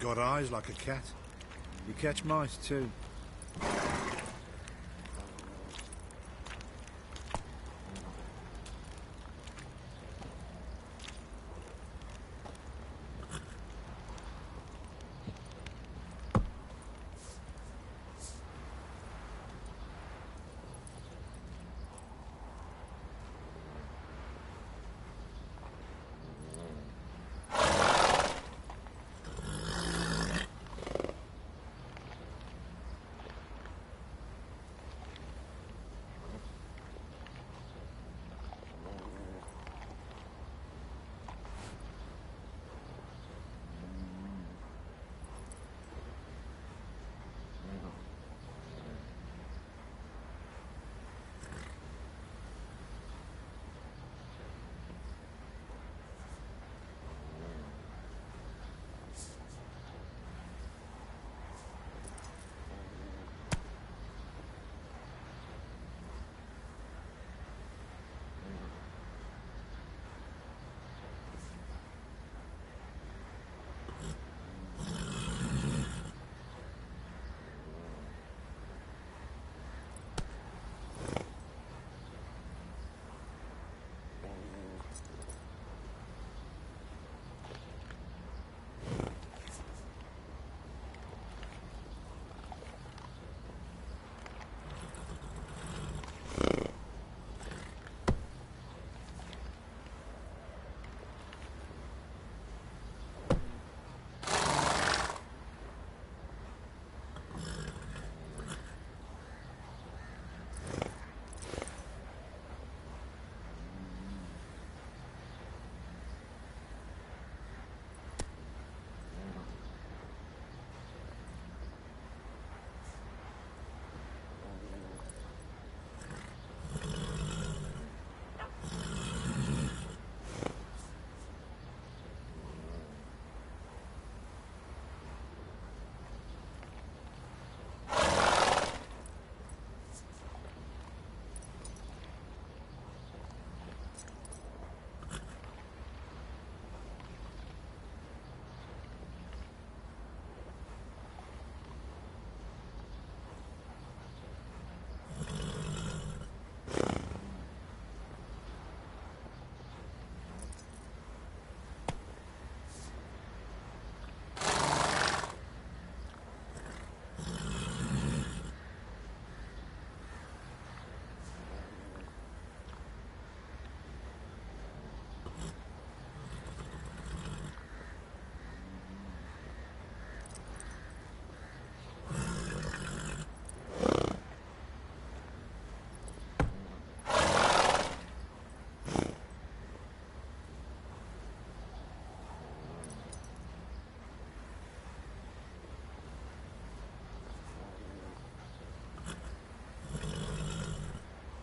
got eyes like a cat. You catch mice too.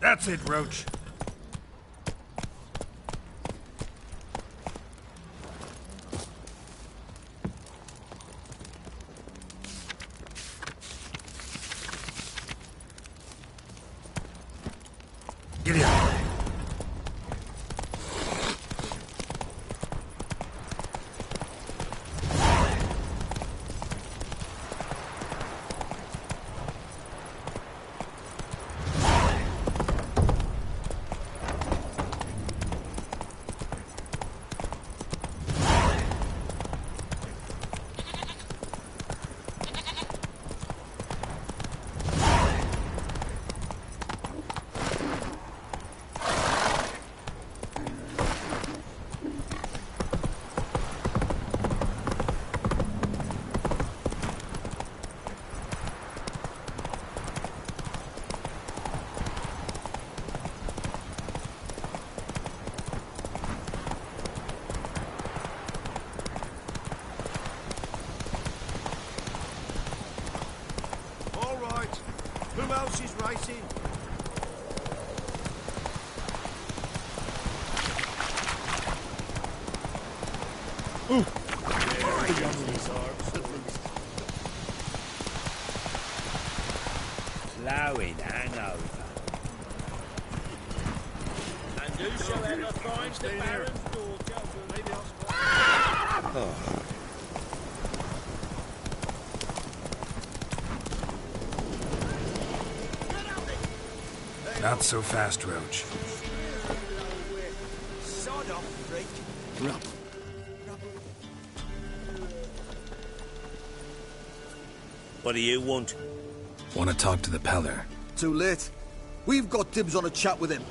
That's it, Roach. Giddy up. Who else is racing? Ooh. Flowing hangover. And whosoever finds the Baron's daughter will... Maybe I'll... Oh. Not so fast, Roach. Sod off, freak. What do you want? Want to talk to the Peller. Too late. We've got dibs on a chat with him.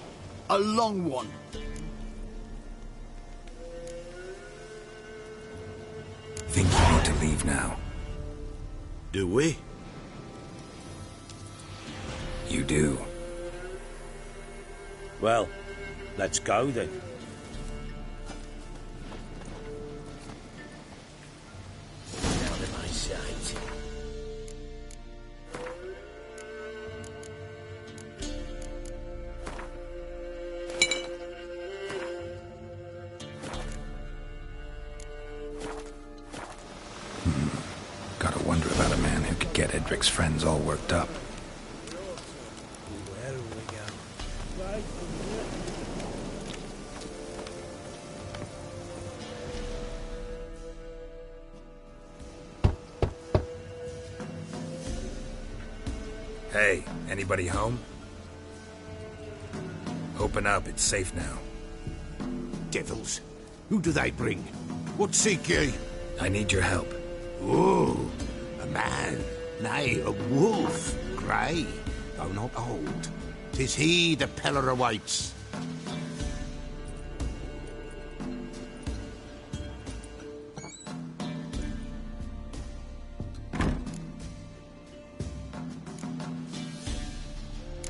A long one. Think you need to leave now. Do we? You do. Well, let's go then. Out of my sight. Gotta wonder about a man who could get Edric's friends all worked up. Where do we go? Hey, anybody home? Open up, it's safe now. Devils. Who do they bring? What seek ye? I need your help. Oh, a man. Nay, a wolf. Grey, though not old. 'Tis he the Peller awaits.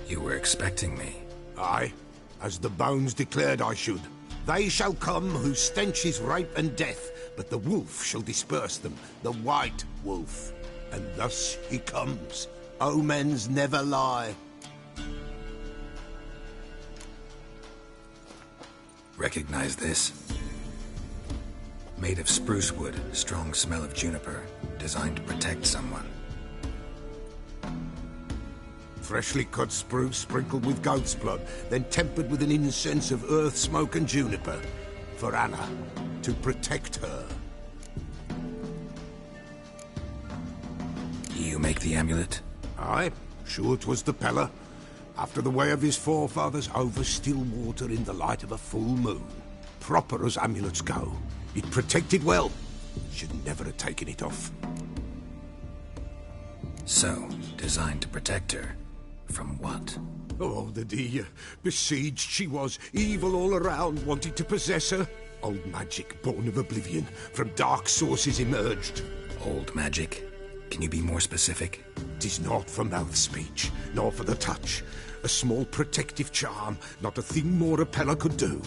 You were expecting me. Aye, as the bones declared I should. They shall come whose stench is rape and death, but the wolf shall disperse them, the white wolf. And thus he comes. Omens never lie. Recognize this? Made of spruce wood, strong smell of juniper, designed to protect someone. Freshly cut spruce sprinkled with goat's blood, then tempered with an incense of earth, smoke and juniper. For Anna, to protect her. You make the amulet? Aye, sure 'twas the Peller. After the way of his forefathers, over still water in the light of a full moon. Proper as amulets go. It protected well. Should never have taken it off. So, designed to protect her. From what? Oh, the dear. Besieged she was, evil all around, wanted to possess her. Old magic, born of oblivion, from dark sources emerged. Old magic? Can you be more specific? 'Tis not for mouth speech, nor for the touch. A small protective charm, not a thing more a Peller could do.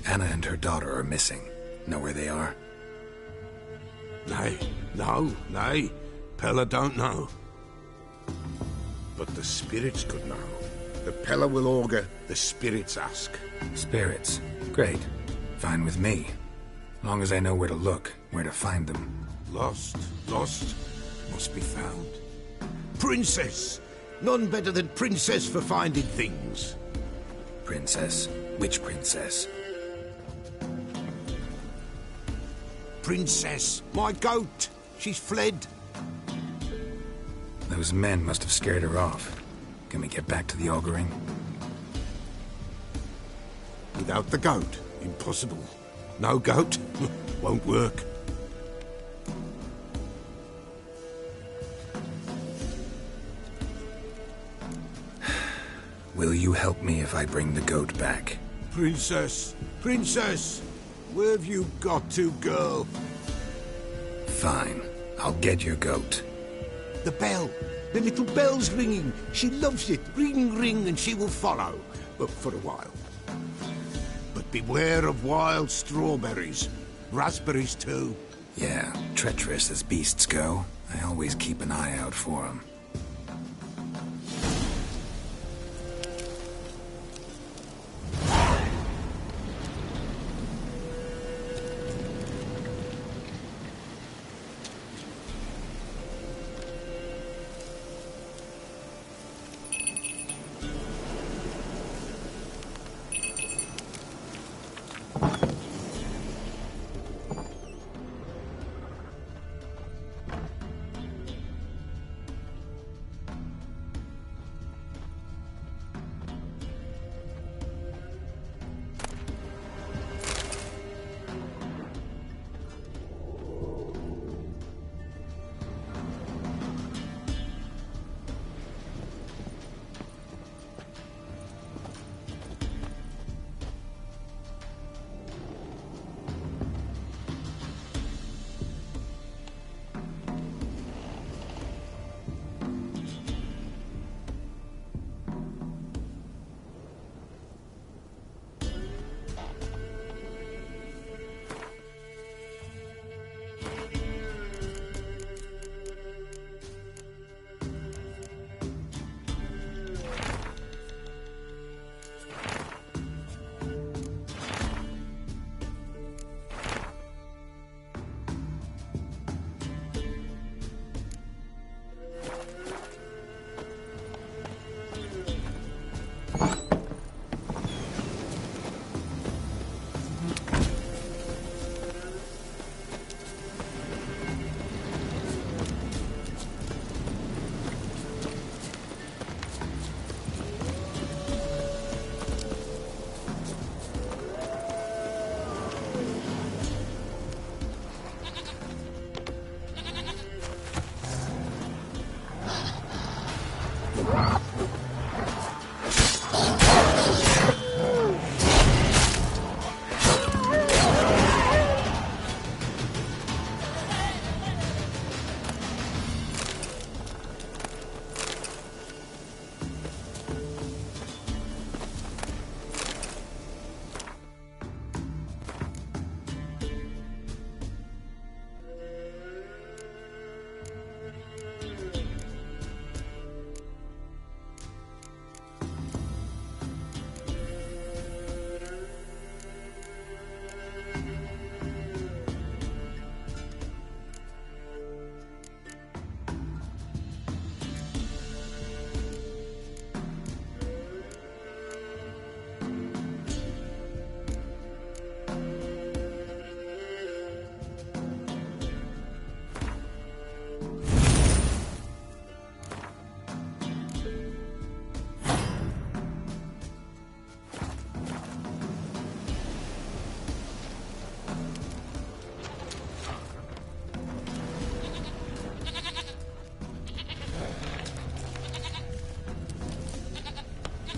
Anna and her daughter are missing. Know where they are? Nay, nay. Peller don't know. But the spirits could know. The Peller will augur, the spirits ask. Spirits. Great. Fine with me. Long as I know where to look, where to find them. Lost, must be found. Princess! None better than Princess for finding things. Princess? Which princess? Princess, my goat! She's fled. Those men must have scared her off. Can we get back to the auguring? Without the goat, impossible. No goat, won't work. Will you help me if I bring the goat back? Princess, where have you got to, girl? Fine. I'll get your goat. The bell. The little bell's ringing. She loves it. Ring, ring, and she will follow. But for a while. But beware of wild strawberries. Raspberries, too. Yeah, treacherous as beasts go. I always keep an eye out for them.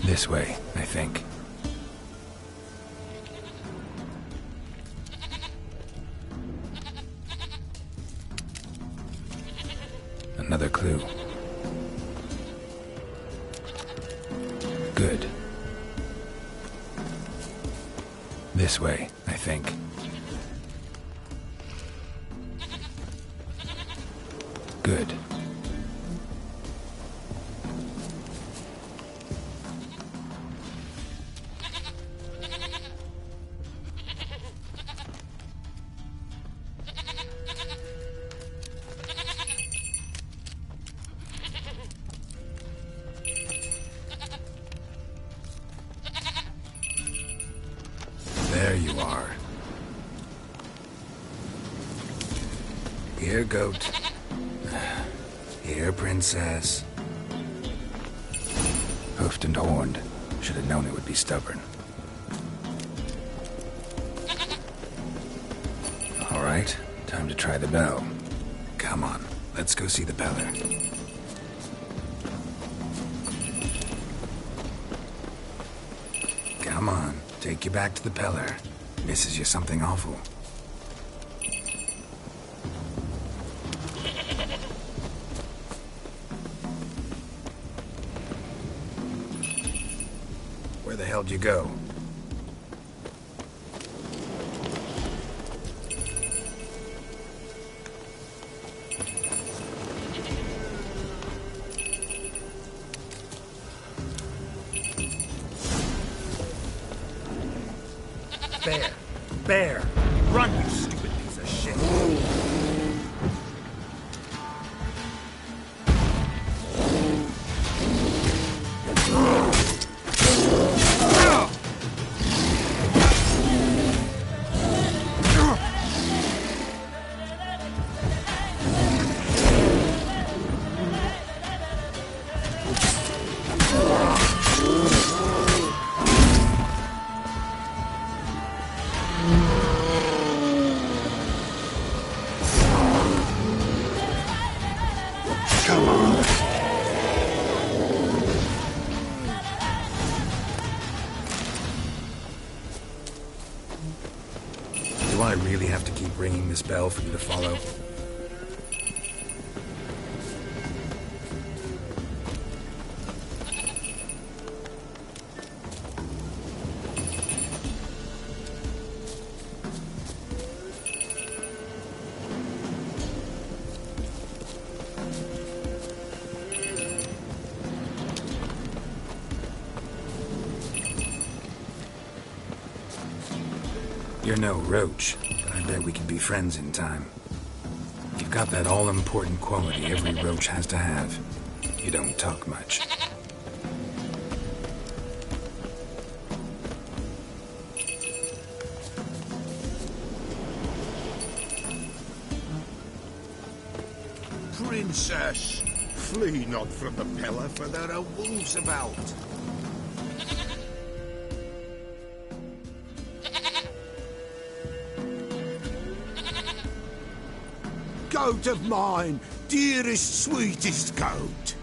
This way, I think. Another clue. Good. This way, I think. Good. There you are. Here, goat. Here, princess. Hoofed and horned. Should have known it would be stubborn. All right, time to try the bell. Come on, let's go see the peller. Come on, take you back to the peller. Misses you something awful. Where the hell'd you go? Bear! Bear! Run, you stupid piece of shit! Come on. Do I really have to keep ringing this bell for you to follow? You're no roach, but I bet we can be friends in time. You've got that all-important quality every roach has to have. You don't talk much. Princess, flee not from the pillar, for there are wolves about. Goat of mine, dearest, sweetest goat.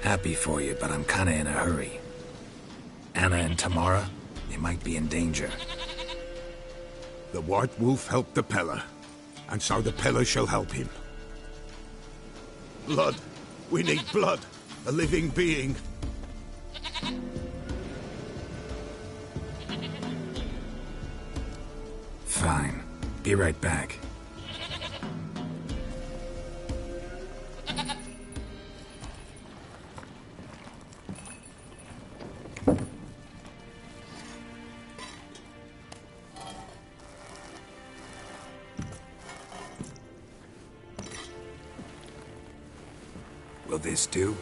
Happy for you, but I'm kinda in a hurry. Anna and Tamara, they might be in danger. The White Wolf helped the Peller, and so the Peller shall help him. Blood. We need blood. A living being. Fine. Be right back. Will this do?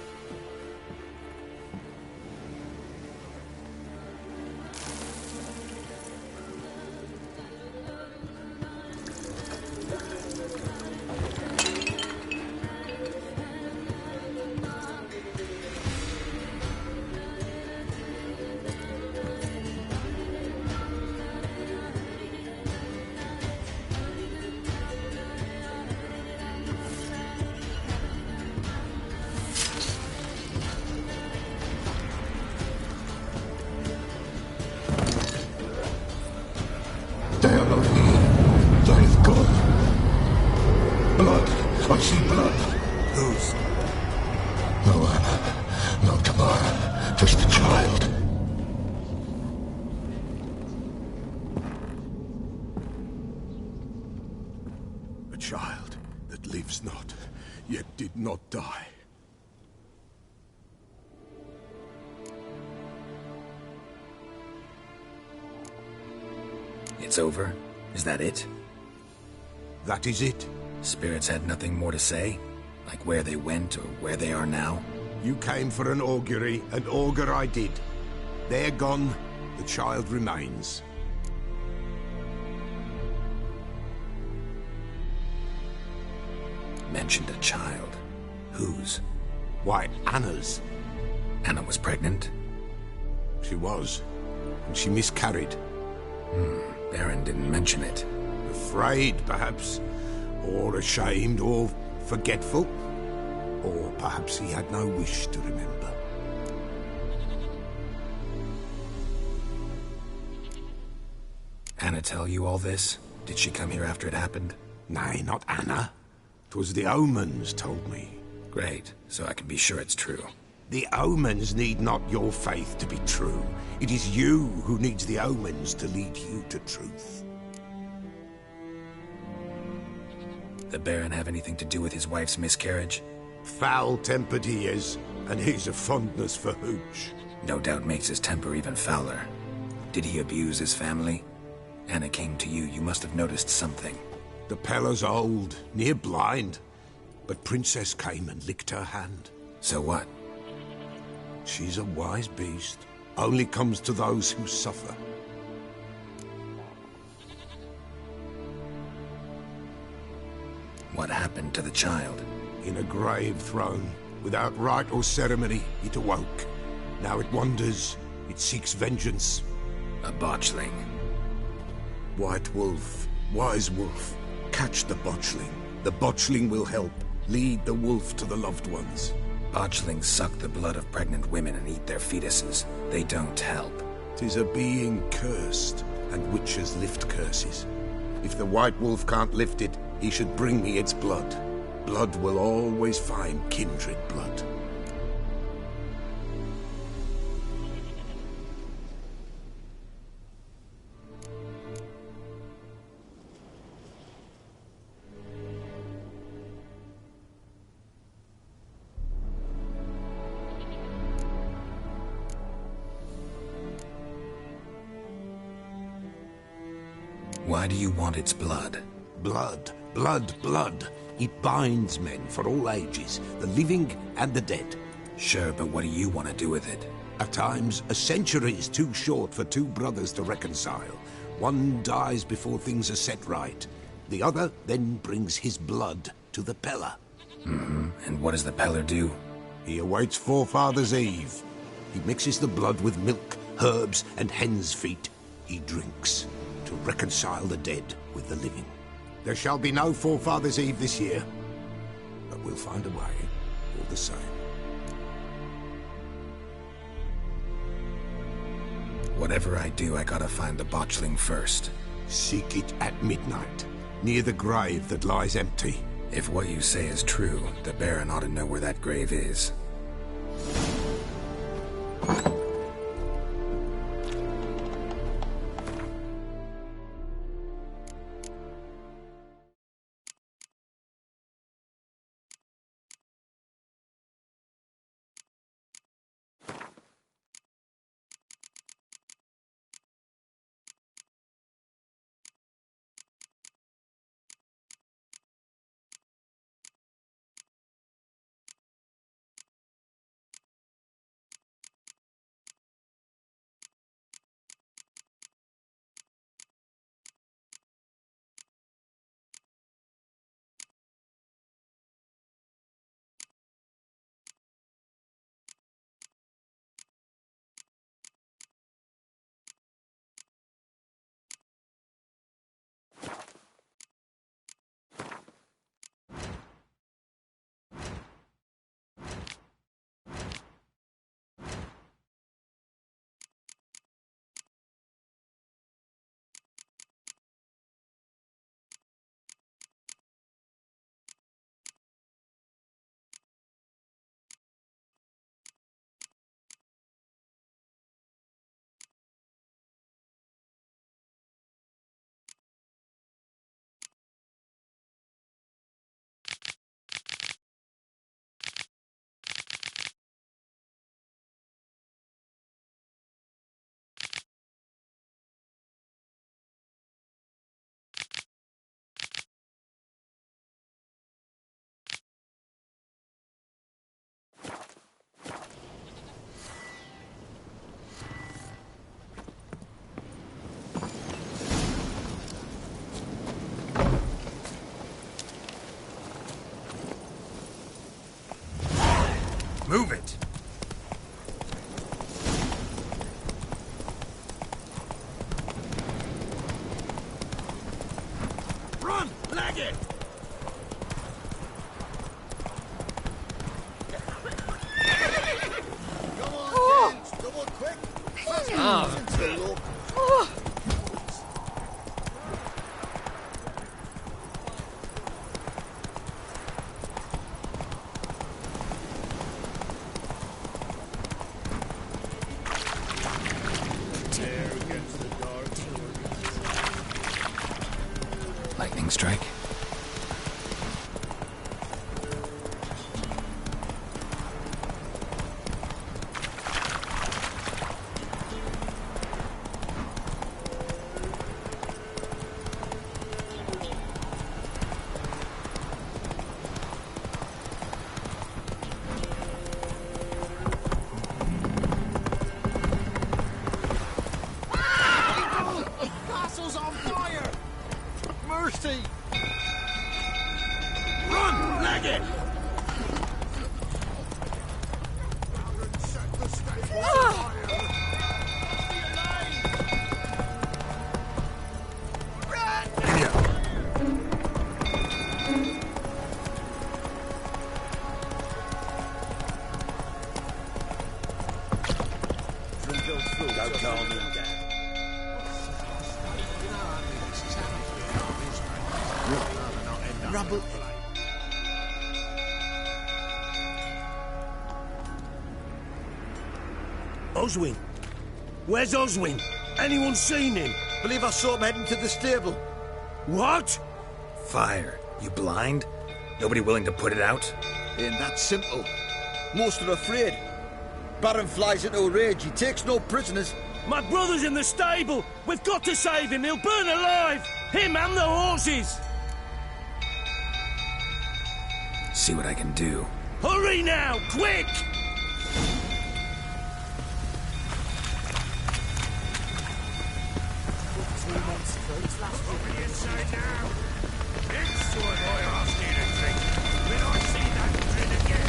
They are not here. There is God. Blood. I see blood. Whose? No Anna. No Tamara. Just a child. A child that lives not, yet did not die. It's over? Is that it? That is it. Spirits had nothing more to say? Like where they went or where they are now? You came for an augury, and augur I did. They're gone, the child remains. Mentioned a child. Whose? Why, Anna's. Anna was pregnant? She was, and she miscarried. Baron didn't mention it. Afraid, perhaps, or ashamed, or forgetful. Or perhaps he had no wish to remember. Anna tell you all this? Did she come here after it happened? Nay, not Anna. 'Twas the omens told me. Great, so I can be sure it's true. The omens need not your faith to be true. It is you who needs the omens to lead you to truth. The Baron have anything to do with his wife's miscarriage? Foul-tempered he is, and he's a fondness for hooch. No doubt makes his temper even fouler. Did he abuse his family? Anna came to you, you must have noticed something. The Peller's old, near blind, but Princess came and licked her hand. So what? She's a wise beast. Only comes to those who suffer. What happened to the child? In a grave thrown, without rite or ceremony, it awoke. Now it wanders, it seeks vengeance. A botchling. White Wolf, wise wolf, catch the botchling. The botchling will help, lead the wolf to the loved ones. Botchlings suck the blood of pregnant women and eat their fetuses. They don't help. 'Tis a being cursed, and witches lift curses. If the White Wolf can't lift it, he should bring me its blood. Blood will always find kindred blood. Why do you want its blood? Blood, blood, blood. It binds men for all ages, the living and the dead. Sure, but what do you want to do with it? At times, a century is too short for two brothers to reconcile. One dies before things are set right. The other then brings his blood to the Peller. And what does the Peller do? He awaits Forefathers' Eve. He mixes the blood with milk, herbs, and hen's feet. He drinks to reconcile the dead with the living. There shall be no Forefathers' Eve this year, but we'll find a way all the same. Whatever I do, I gotta find the botchling first. Seek it at midnight, near the grave that lies empty. If what you say is true, the Baron ought to know where that grave is. Move it! Run! Lag it! Come on, gents, come on, quick! Lightning strike. Castle's on fire! Mercy! Run! Lag it! Don't calm him down. Rubble. Oswin? Where's Oswin? Anyone seen him? Believe I saw him heading to the stable. What? Fire. You blind? Nobody willing to put it out? Ain't that simple. Most are afraid. Baron flies into a rage. He takes no prisoners. My brother's in the stable! We've got to save him! He'll burn alive! Him and the horses! See what I can do. Hurry now! Quick! Inside now! Big sword boy asked me to drink. When I see that grin again.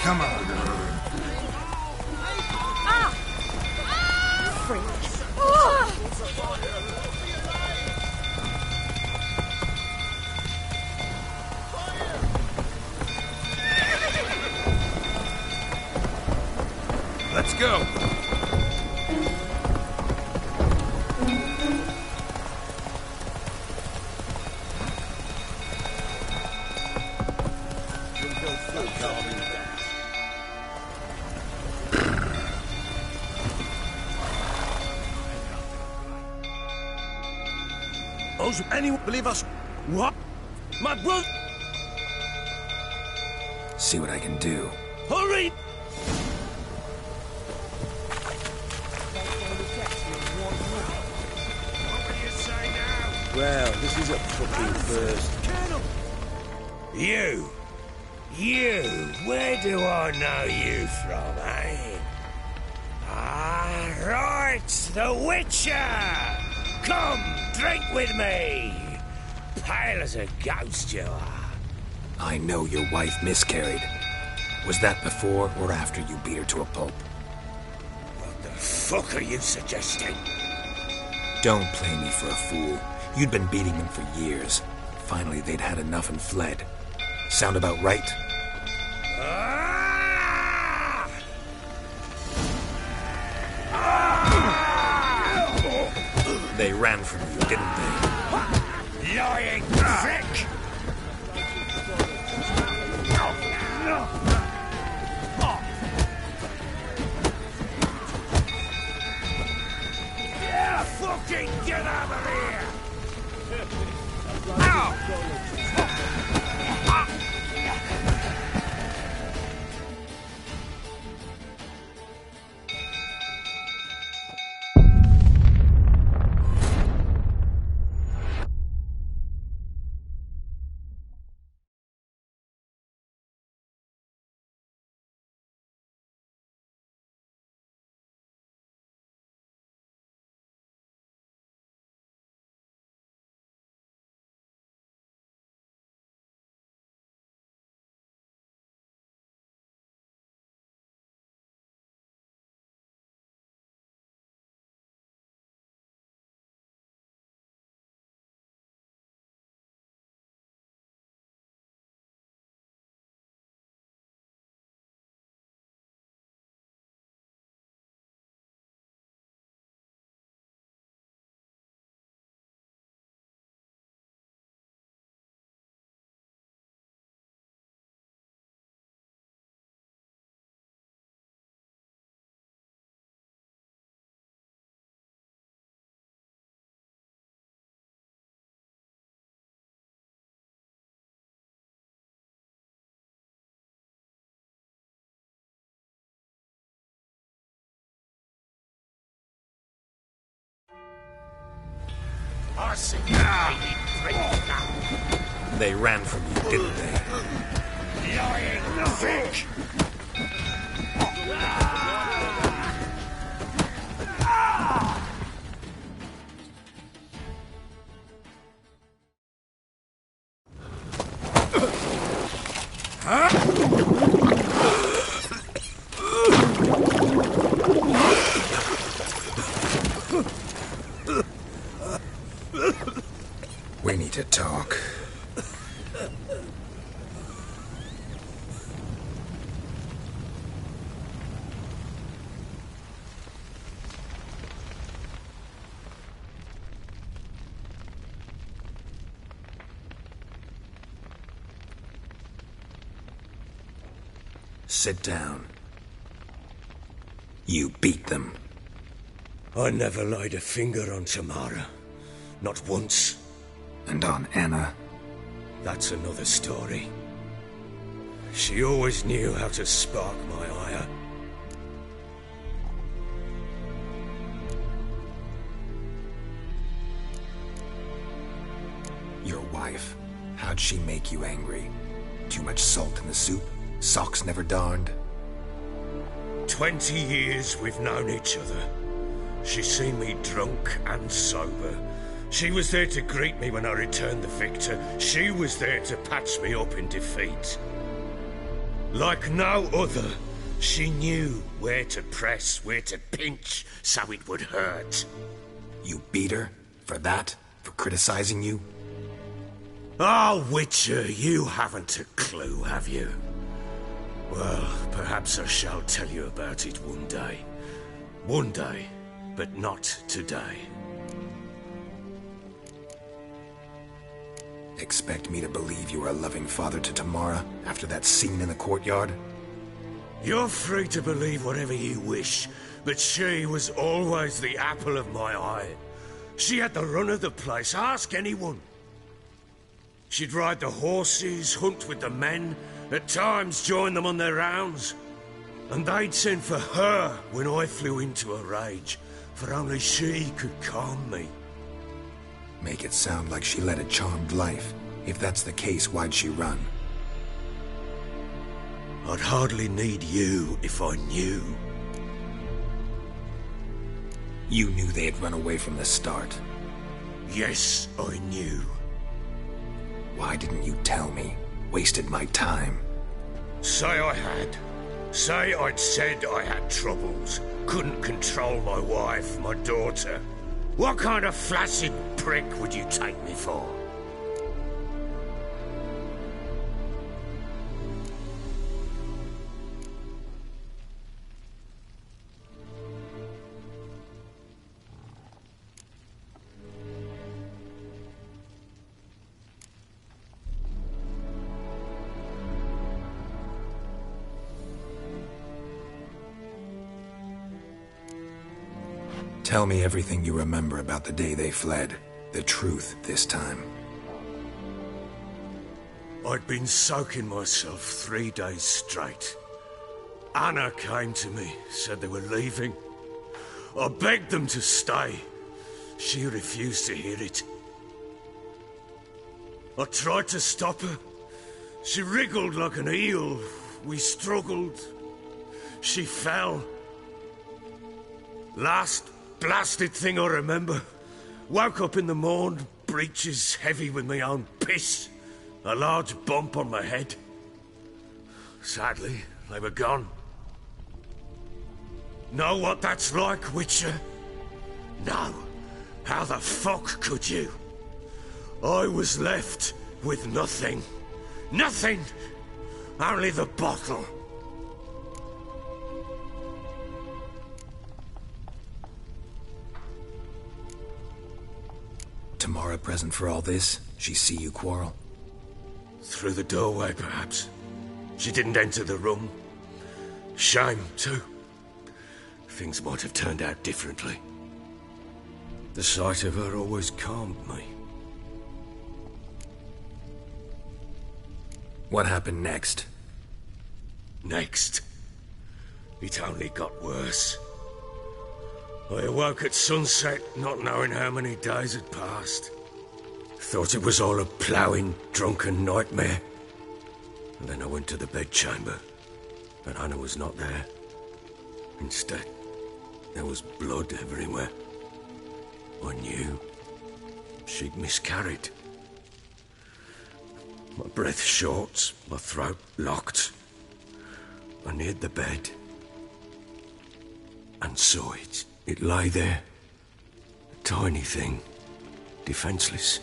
Come on. Let's go. Anyone believe us? What? My brother! See what I can do. Hurry! What will you say now? Well, this is a fucking first. You, where do I know you from, eh? Ah, right, the Witcher! Come, drink with me! Pale as a ghost you are. I know your wife miscarried. Was that before or after you beat her to a pulp? What the fuck are you suggesting? Don't play me for a fool. You'd been beating them for years. Finally, they'd had enough and fled. Sound about right? Ah! They ran from you, didn't they? Lying prick! Yeah, fucking get over here! Ow! I see you, prick. They ran from you, didn't they? Lying prick! We need to talk. Sit down. You beat them. I never laid a finger on Tamara. Not once. And on Anna. That's another story. She always knew how to spark my ire. Your wife. How'd she make you angry? Too much salt in the soup? Socks never darned? 20 years we've known each other. She's seen me drunk and sober. She was there to greet me when I returned the victor. She was there to patch me up in defeat. Like no other, she knew where to press, where to pinch, so it would hurt. You beat her? For that? For criticizing you? Oh, Witcher, you haven't a clue, have you? Well, perhaps I shall tell you about it one day. One day, but not today. Expect me to believe you are a loving father to Tamara after that scene in the courtyard? You're free to believe whatever you wish, but she was always the apple of my eye. She had the run of the place, ask anyone. She'd ride the horses, hunt with the men, at times join them on their rounds. And they'd send for her when I flew into a rage, for only she could calm me. Make it sound like she led a charmed life. If that's the case, why'd she run? I'd hardly need you if I knew. You knew they had run away from the start. Yes, I knew. Why didn't you tell me? Wasted my time. Say I had. Say I'd said I had troubles. Couldn't control my wife, my daughter. What kind of flaccid prick would you take me for? Tell me everything you remember about the day they fled. The truth this time. I'd been soaking myself 3 days straight. Anna came to me, said they were leaving. I begged them to stay. She refused to hear it. I tried to stop her. She wriggled like an eel. We struggled. She fell. Last blasted thing I remember. Woke up in the morn, breeches heavy with my own piss. A large bump on my head. Sadly, they were gone. Know what that's like, Witcher? No. How the fuck could you? I was left with nothing. Nothing! Only the bottle. Tamara present for all this? She see you quarrel? Through the doorway, perhaps. She didn't enter the room. Shame, too. Things might have turned out differently. The sight of her always calmed me. What happened next? Next, it only got worse. I awoke at sunset, not knowing how many days had passed. Thought it was all a ploughing, drunken nightmare. And then I went to the bedchamber, and Anna was not there. Instead, there was blood everywhere. I knew she'd miscarried. My breath short, my throat locked. I neared the bed and saw it. It lay there, a tiny thing, defenseless,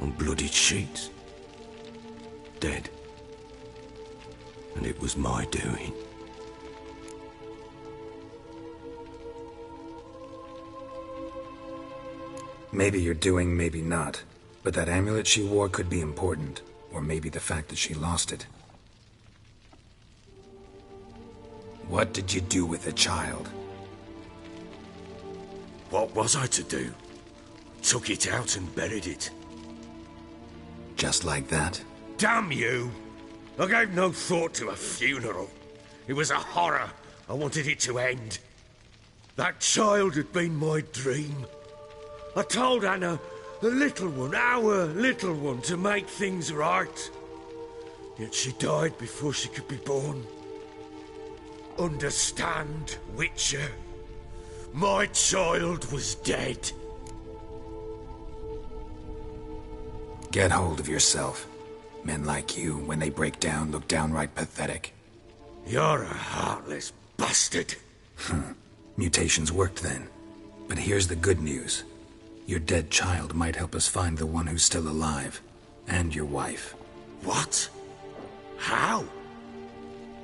on bloodied sheets, dead. And it was my doing. Maybe you're doing, maybe not. But that amulet she wore could be important. Or maybe the fact that she lost it. What did you do with the child? What was I to do? Took it out and buried it. Just like that? Damn you! I gave no thought to a funeral. It was a horror. I wanted it to end. That child had been my dream. I told Anna, the little one, our little one, to make things right. Yet she died before she could be born. Understand, Witcher? My child was dead. Get hold of yourself. Men like you, when they break down, look downright pathetic. You're a heartless bastard. Mutations worked then. But here's the good news. Your dead child might help us find the one who's still alive. And your wife. What? How?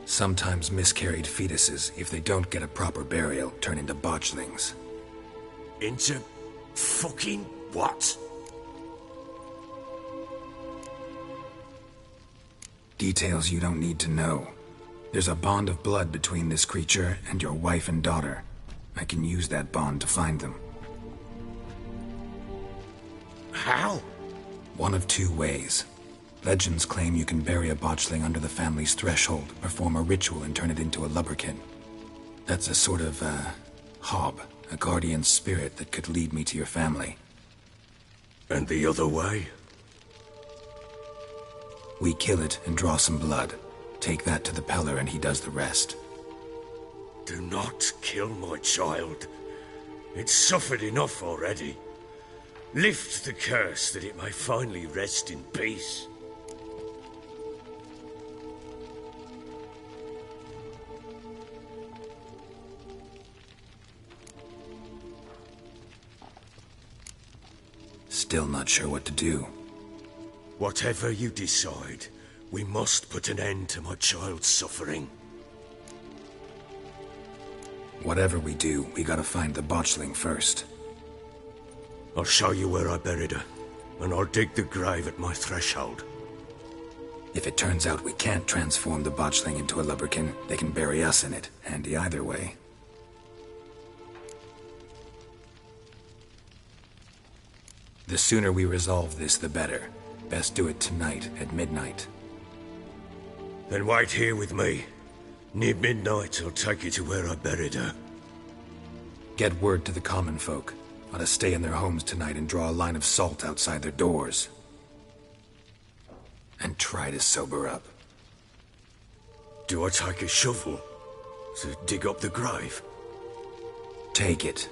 Sometimes miscarried fetuses, if they don't get a proper burial, turn into botchlings. Into fucking what? Details you don't need to know. There's a bond of blood between this creature and your wife and daughter. I can use that bond to find them. How? One of two ways. Legends claim you can bury a botchling under the family's threshold, perform a ritual, and turn it into a lubberkin. That's a sort of, hob, a guardian spirit that could lead me to your family. And the other way? We kill it and draw some blood. Take that to the Peller and he does the rest. Do not kill my child. It's suffered enough already. Lift the curse that it may finally rest in peace. Still not sure what to do. Whatever you decide, we must put an end to my child's suffering. Whatever we do, we gotta find the botchling first. I'll show you where I buried her, and I'll dig the grave at my threshold. If it turns out we can't transform the botchling into a lubberkin, they can bury us in it. Handy either way. The sooner we resolve this, the better. Best do it tonight at midnight. Then wait here with me. Near midnight, I'll take you to where I buried her. Get word to the common folk. Ought to stay in their homes tonight and draw a line of salt outside their doors. And try to sober up. Do I take a shovel to dig up the grave? Take it.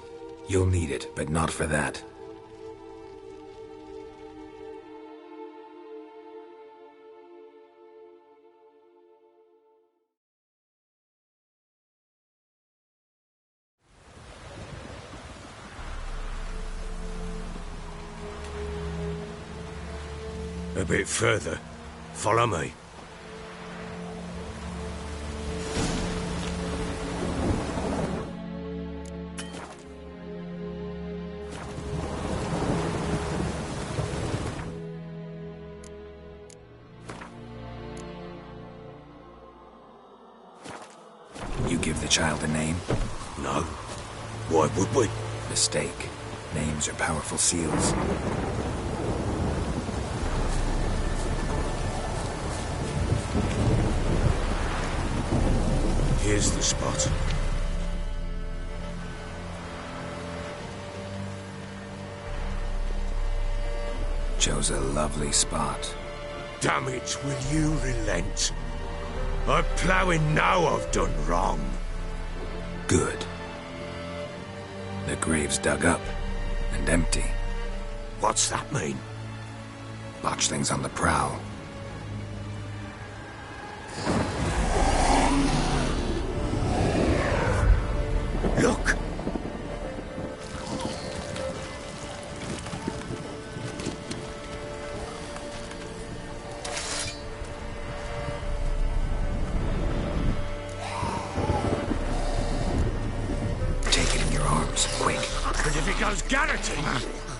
You'll need it, but not for that. A bit further. Follow me. You give the child a name? No. Why would we? Mistake. Names are powerful seals. Here's the spot. Chose a lovely spot. Damn it, will you relent? I'm ploughing now I've done wrong. Good. The grave's dug up and empty. What's that mean? Botchling's on the prowl. Look! Take it in your arms, quick. And if it goes garroting,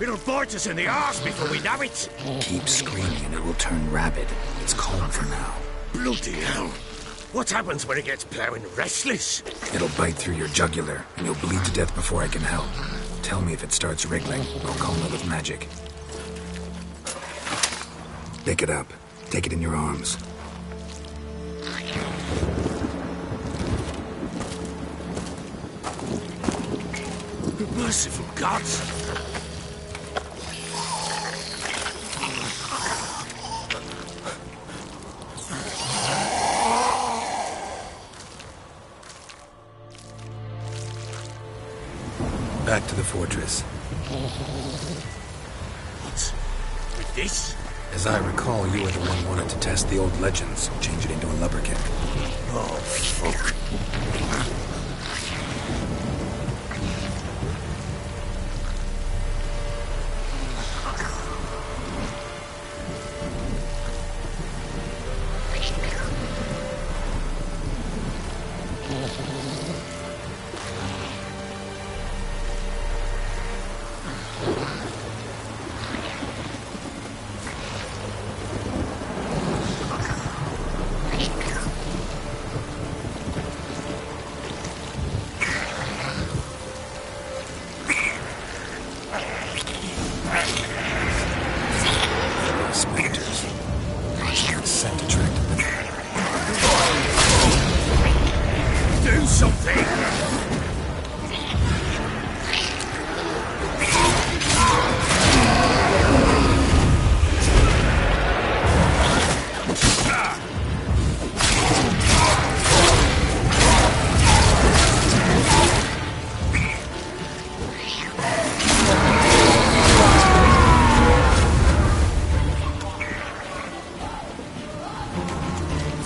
it'll bite us in the arse before we know it. Keep screaming and it will turn rabid. It's calm for now. Bloody hell. What happens when it gets ploughing restless? It'll bite through your jugular, and you'll bleed to death before I can help. Tell me if it starts wriggling. I'll calm it with magic. Pick it up. Take it in your arms. Merciful gods! Back to the fortress. What? With this? As I recall, you were the one who wanted to test the old legends, change it into a lubberkin. Oh, fuck. Spectres. Scent attracted them. Do something!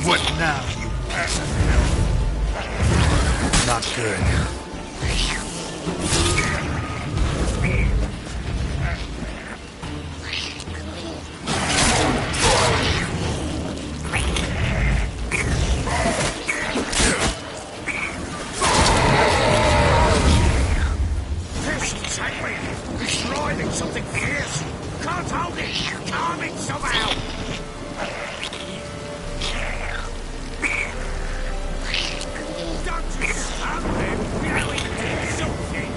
What now, you ass of hell? Not good. This take me! It's driving something fierce! Can't hold it! Calm it somehow! Don't you stop him! Now he did something!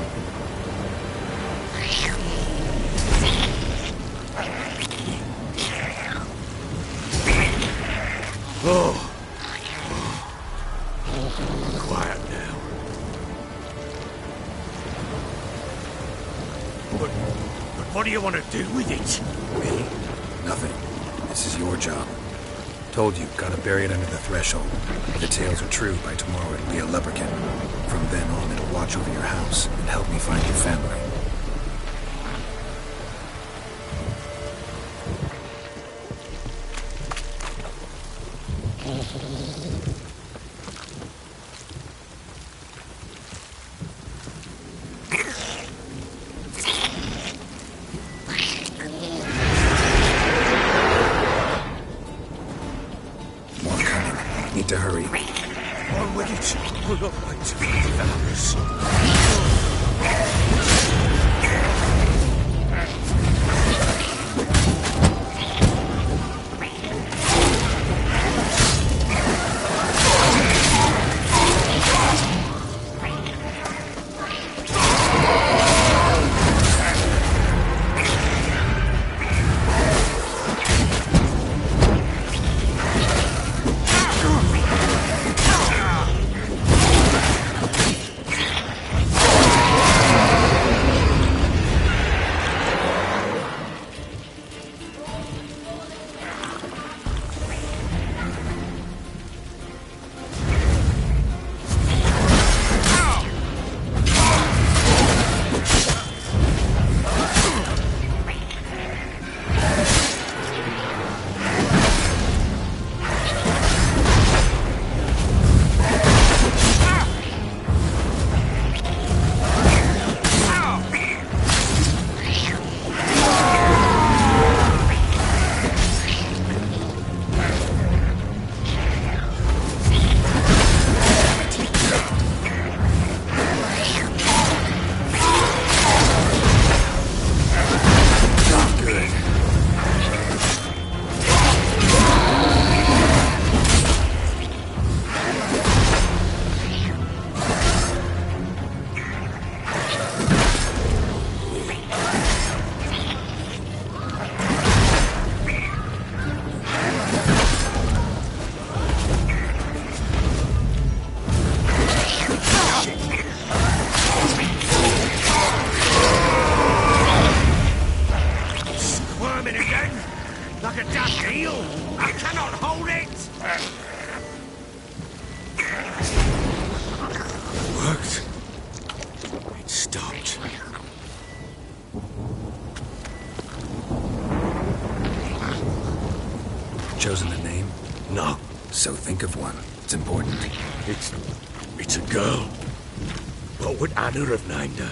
Oh. Quiet now. But what do you want to do with it? Me? Nothing. This is your job. Told you, gotta bury it under the threshold. If the tales are true, by tomorrow it'll be a lubberkin. From then on, it'll watch over your house and help me find your family. More coming. Need to hurry. On with it. We'll not wait till it develops. chosen a name? No, So think of one. It's important. it's a girl. What would Anna have named her?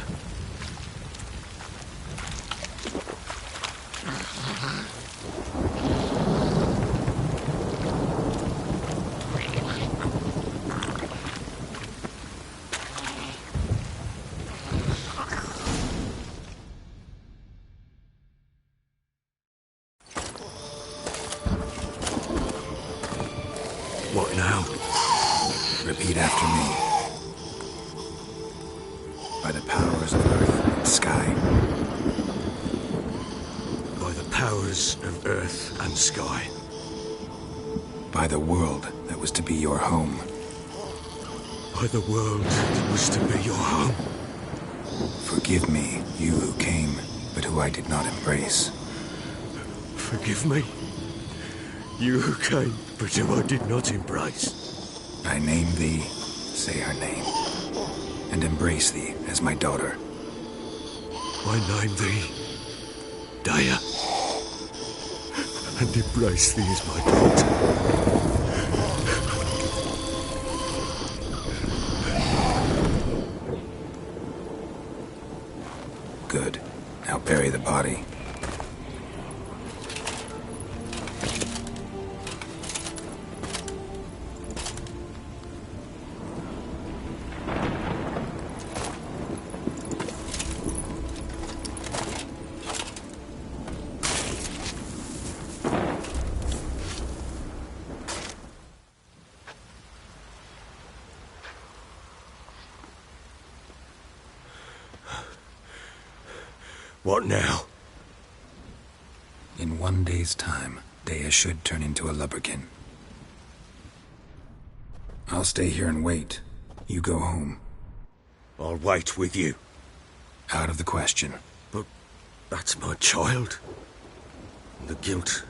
What now? Repeat after me. By the powers of earth and sky. By the powers of earth and sky. By the world that was to be your home. By the world that was to be your home. Forgive me, you who came, but who I did not embrace. Forgive me. You who came, but who I did not embrace. I name thee, say her name, and embrace thee as my daughter. I name thee Daya, and embrace thee as my daughter. Good. Now bury the body. What now? In 1 day's time, Dea should turn into a lubberkin. I'll stay here and wait. You go home. I'll wait with you. Out of the question. But that's my child. The guilt,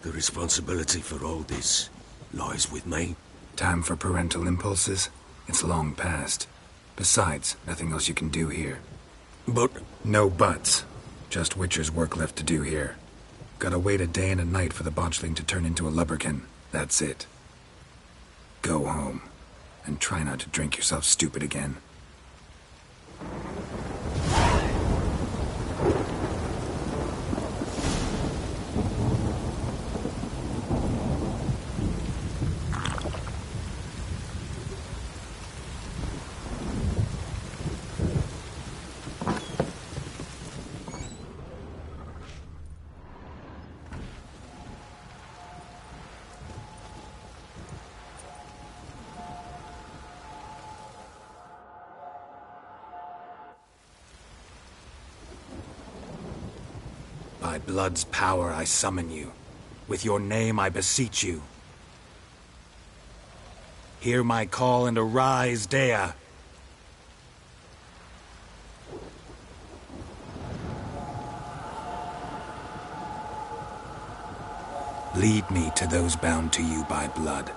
the responsibility for all this lies with me. Time for parental impulses? It's long past. Besides, nothing else you can do here. But No buts. Just Witcher's work left to do here. Gotta wait a day and a night for the botchling to turn into a lubberkin. That's it. Go home. And try not to drink yourself stupid again. By blood's power I summon you. With your name I beseech you. Hear my call and arise, Dea. Lead me to those bound to you by blood.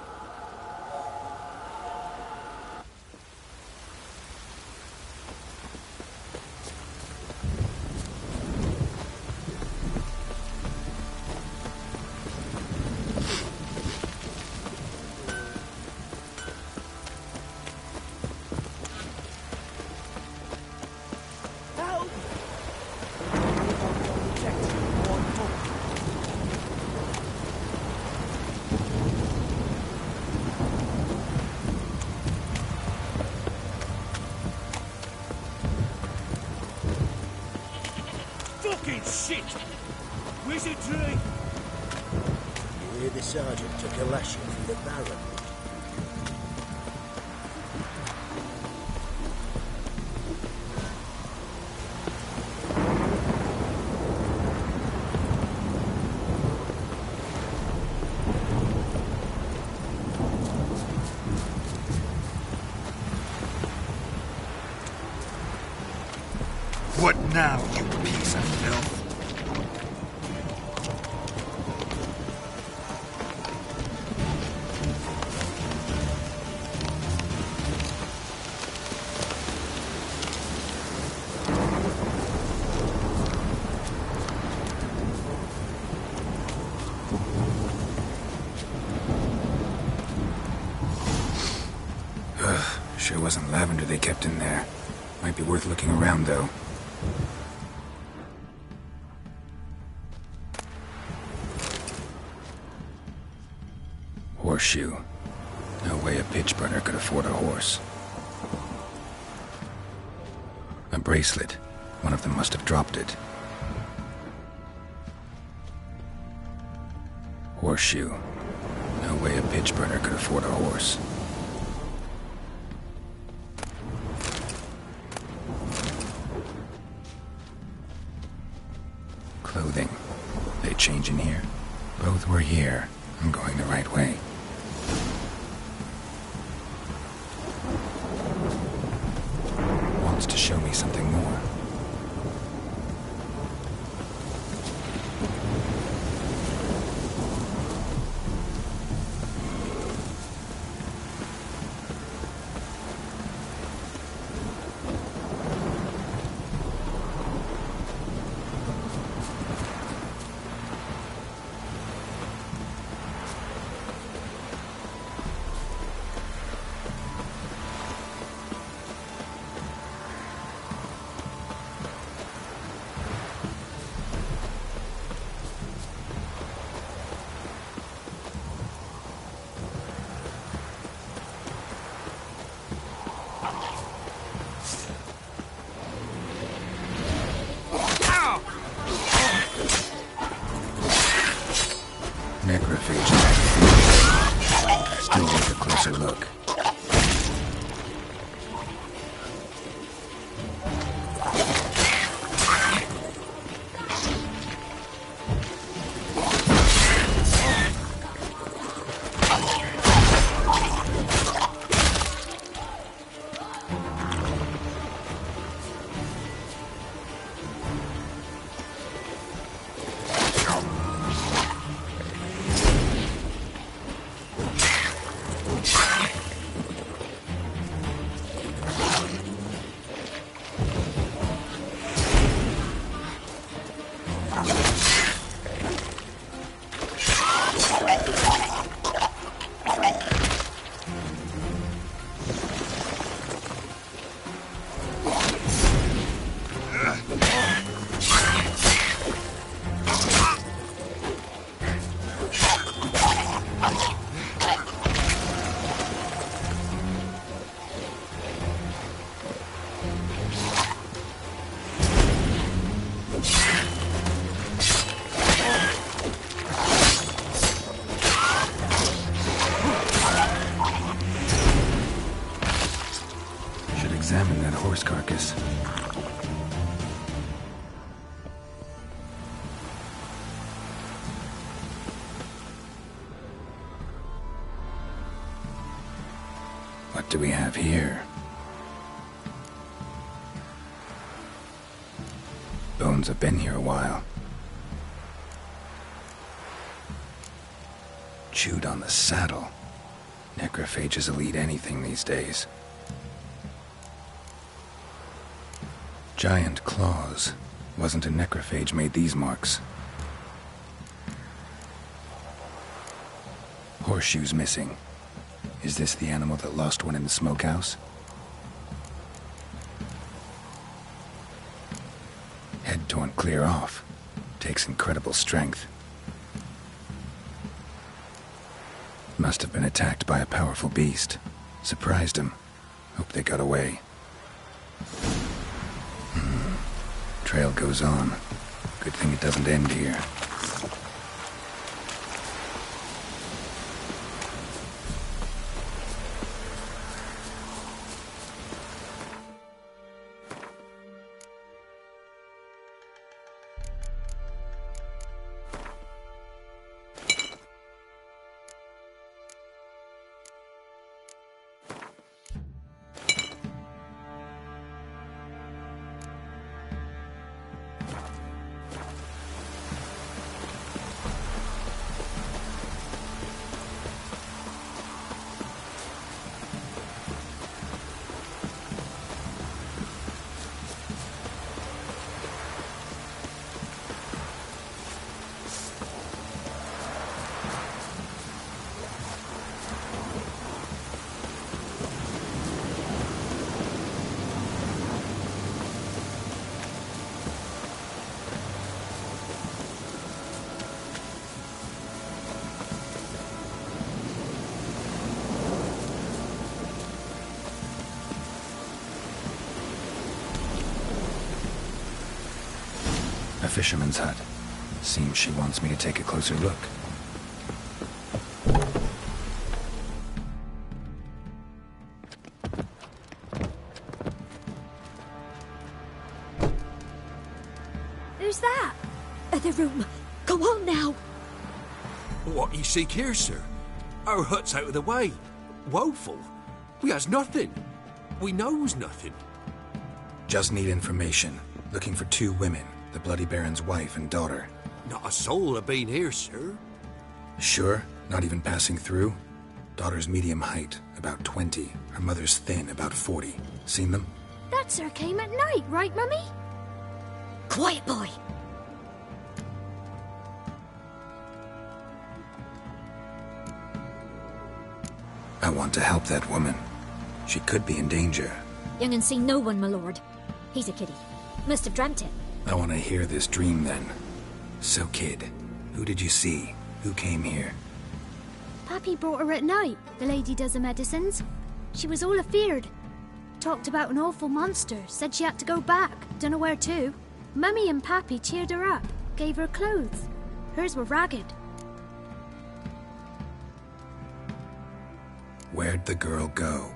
Fucking shit! Wizardry! You hear the sergeant took a lashing from the Baron. What now, you piece of filth? Sure wasn't lavender they kept in there. Might be worth looking around, though. Horseshoe. No way a pitch burner could afford a horse. A bracelet. One of them must have dropped it. Horseshoe. No way a pitch burner could afford a horse. Clothing. They change in here? Both were here. I'm going the right way. Wants to show me something more. Necrophage. Still take a closer look. Examine that horse carcass. What do we have here? Bones have been here a while. Chewed on the saddle. Necrophages will eat anything these days. Giant claws. Wasn't a necrophage made these marks. Horseshoes missing. Is this the animal that lost one in the smokehouse? Head torn clear off. Takes incredible strength. Must have been attacked by a powerful beast. Surprised him. Hope they got away. Trail goes on. Good thing it doesn't end here. fisherman's hut. Seems she wants me to take a closer look. Who's that? Other room. Go on now. What you seek here, sir? Our hut's out of the way. Woeful. We has nothing. We knows nothing. Just need information. Looking for 2 women, the Bloody Baron's wife and daughter. Not a soul have been here, sir. Sure? Not even passing through? Daughter's medium height, about 20. Her mother's thin, about 40. Seen them? That sir came at night, right, Mummy? Quiet, boy. I want to help that woman. She could be in danger. Young and seen no one, my lord. He's a kiddie. Must have dreamt it. I want to hear this dream then. So, kid, who did you see? Who came here? Pappy brought her at night, the lady does the medicines. She was all afeared. Talked about an awful monster, said she had to go back, dunno where to. Mummy and Pappy cheered her up, gave her clothes. Hers were ragged. Where'd the girl go?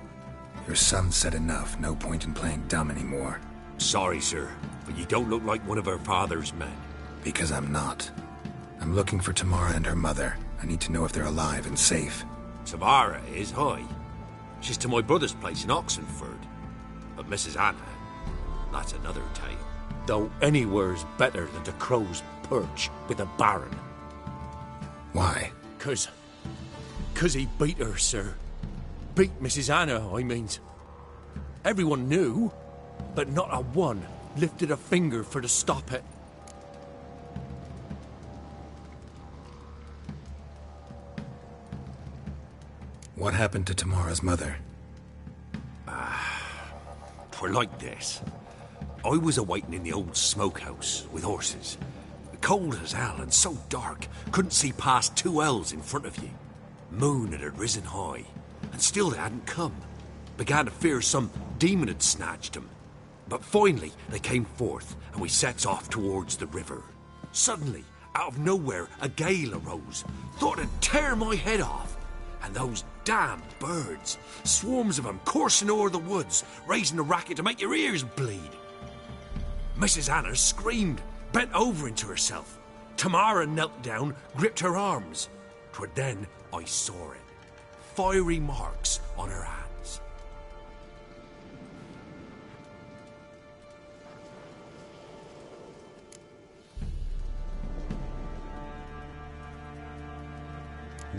Your son said enough, no point in playing dumb anymore. Sorry, sir, but you don't look like one of her father's men. Because I'm not. I'm looking for Tamara and her mother. I need to know if they're alive and safe. Tamara is, hi. She's to my brother's place in Oxenford. But Mrs. Anna, that's another tale. Though anywhere's better than the Crow's Perch with a baron. Why? 'Cause he beat her, sir. Beat Mrs. Anna, I means. Everyone knew, but not a one lifted a finger for to stop it. What happened to Tamara's mother? 'Twere like this. I was awaiting in the old smokehouse with horses. Cold as hell and so dark, couldn't see past 2 ells in front of you. Moon had risen high, and still they hadn't come. Began to fear some demon had snatched them. But finally they came forth, and we sets off towards the river. Suddenly, out of nowhere, a gale arose. Thought it'd tear my head off. And those damn birds, swarms of them coursing o'er the woods, raising a racket to make your ears bleed. Mrs. Anna screamed, bent over into herself. Tamara knelt down, gripped her arms. 'Twere then I saw it. Fiery marks on her hands.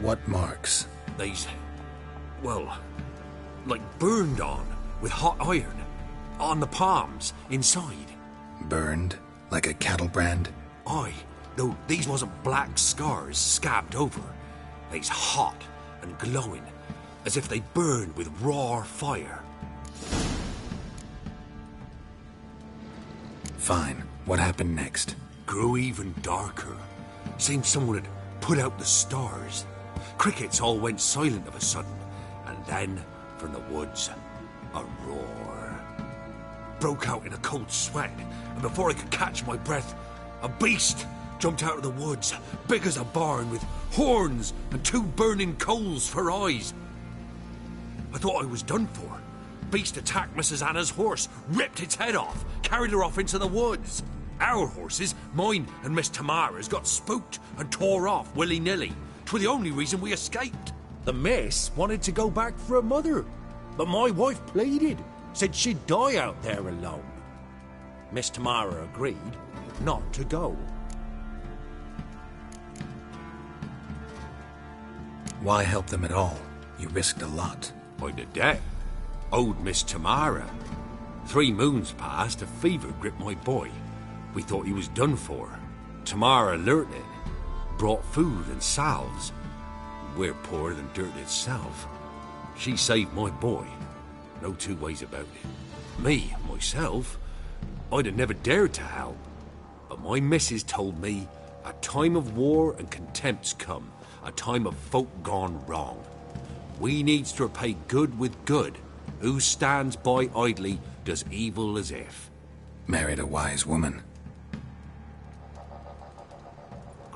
What marks? These, well, like burned on with hot iron. On the palms, inside. Burned? Like a cattle brand? Aye, though these wasn't black scars scabbed over. They's hot and glowing, as if they burned with raw fire. Fine. What happened next? Grew even darker. Seemed someone had put out the stars. Crickets all went silent of a sudden, and then, from the woods, a roar. Broke out in a cold sweat, and before I could catch my breath, a beast jumped out of the woods, big as a barn, with horns and 2 burning coals for eyes. I thought I was done for. Beast attacked Mrs. Anna's horse, ripped its head off, carried her off into the woods. Our horses, mine and Miss Tamara's, got spooked and tore off willy-nilly. 'Twere the only reason we escaped. The miss wanted to go back for her mother, but my wife pleaded, said she'd die out there alone. Miss Tamara agreed not to go. Why help them at all? You risked a lot. I'd a debt. Owed Miss Tamara. 3 moons passed, a fever gripped my boy. We thought he was done for. Tamara learnt it. Brought food and salves. We're poorer than dirt itself. She saved my boy. No 2 ways about it. Me, myself, I'd have never dared to help. But my missus told me a time of war and contempt's come. A time of folk gone wrong. We needs to repay good with good. Who stands by idly does evil as if. Married a wise woman.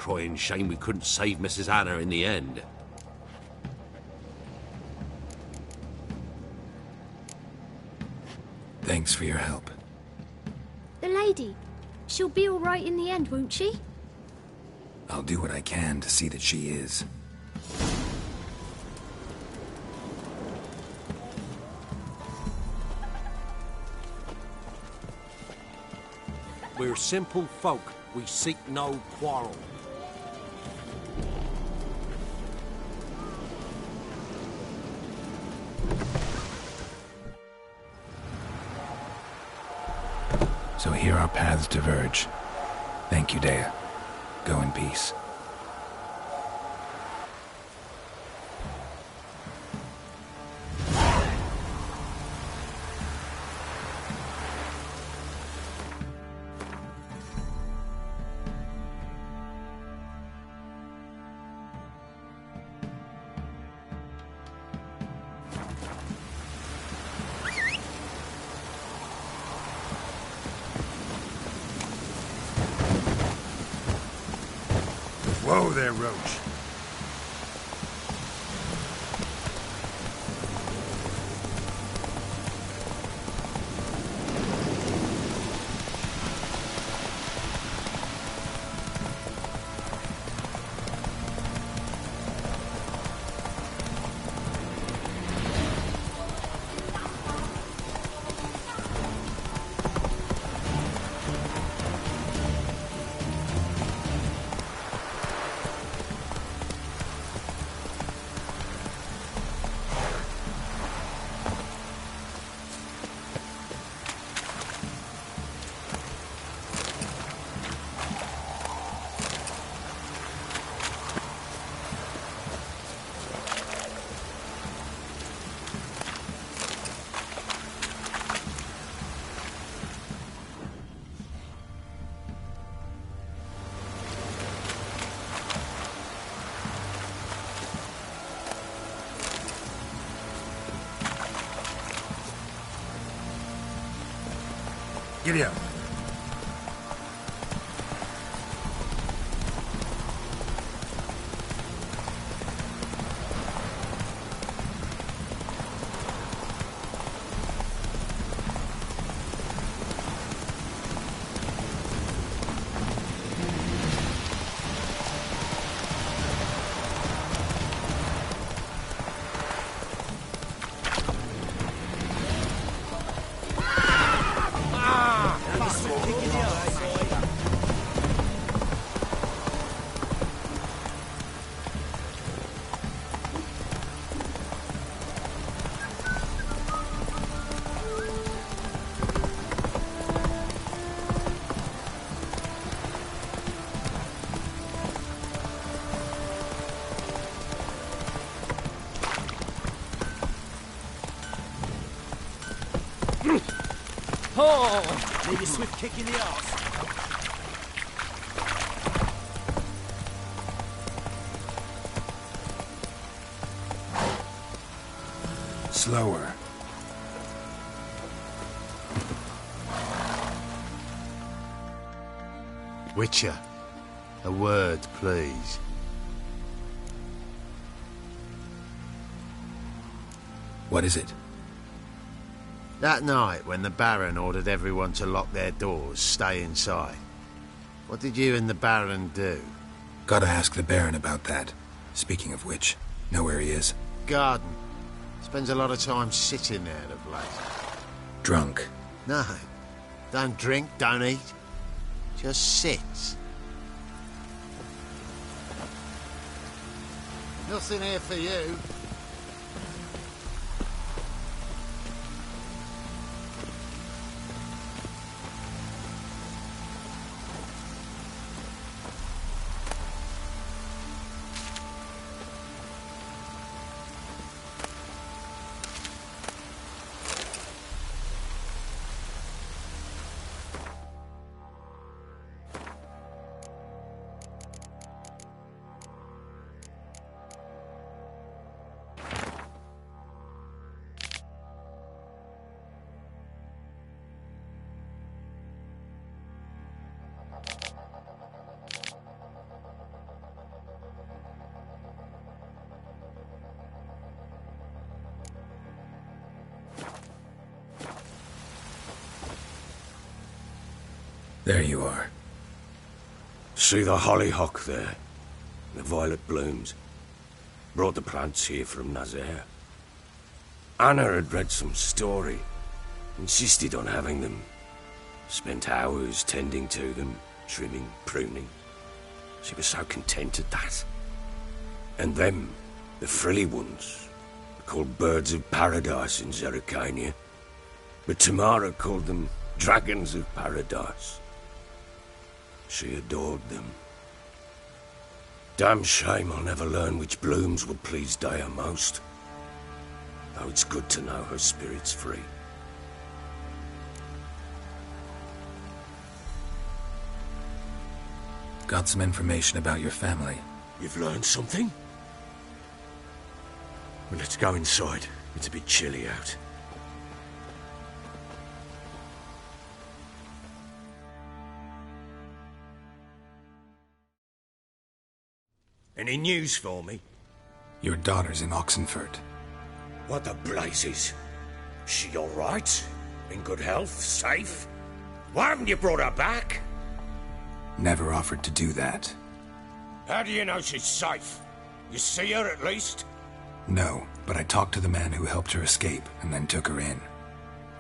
crying shame we couldn't save Mrs. Anna in the end. Thanks for your help. The lady. She'll be all right in the end, won't she? I'll do what I can to see that she is. We're simple folk. We seek no quarrel. So here our paths diverge. Thank you, Dea. Go in peace. Whoa there, Roach. Giddy up. Oh! Need a swift kick in the arse. Slower. Witcher, a word, please. What is it? That night, when the Baron ordered everyone to lock their doors, stay inside, what did you and the Baron do? Gotta ask the Baron about that. Speaking of which, know where he is? Garden. Spends a lot of time sitting there of late. Drunk. No. Don't drink, don't eat. Just sits. Nothing here for you. There you are. See the hollyhock there? The violet blooms. Brought the plants here from Nazaire. Anna had read some story. Insisted on having them. Spent hours tending to them, trimming, pruning. She was so content at that. And them, the frilly ones, are called birds of paradise in Zerrikania. But Tamara called them dragons of paradise. She adored them. Damn shame I'll never learn which blooms would please Dea most. Though it's good to know her spirit's free. Got some information about your family. You've learned something? Well, let's go inside. It's a bit chilly out. Any news for me? Your daughter's in Oxenfurt. What the blazes? She all right? In good health? Safe? Why haven't you brought her back? Never offered to do that. How do you know she's safe? You see her at least? No, but I talked to the man who helped her escape and then took her in.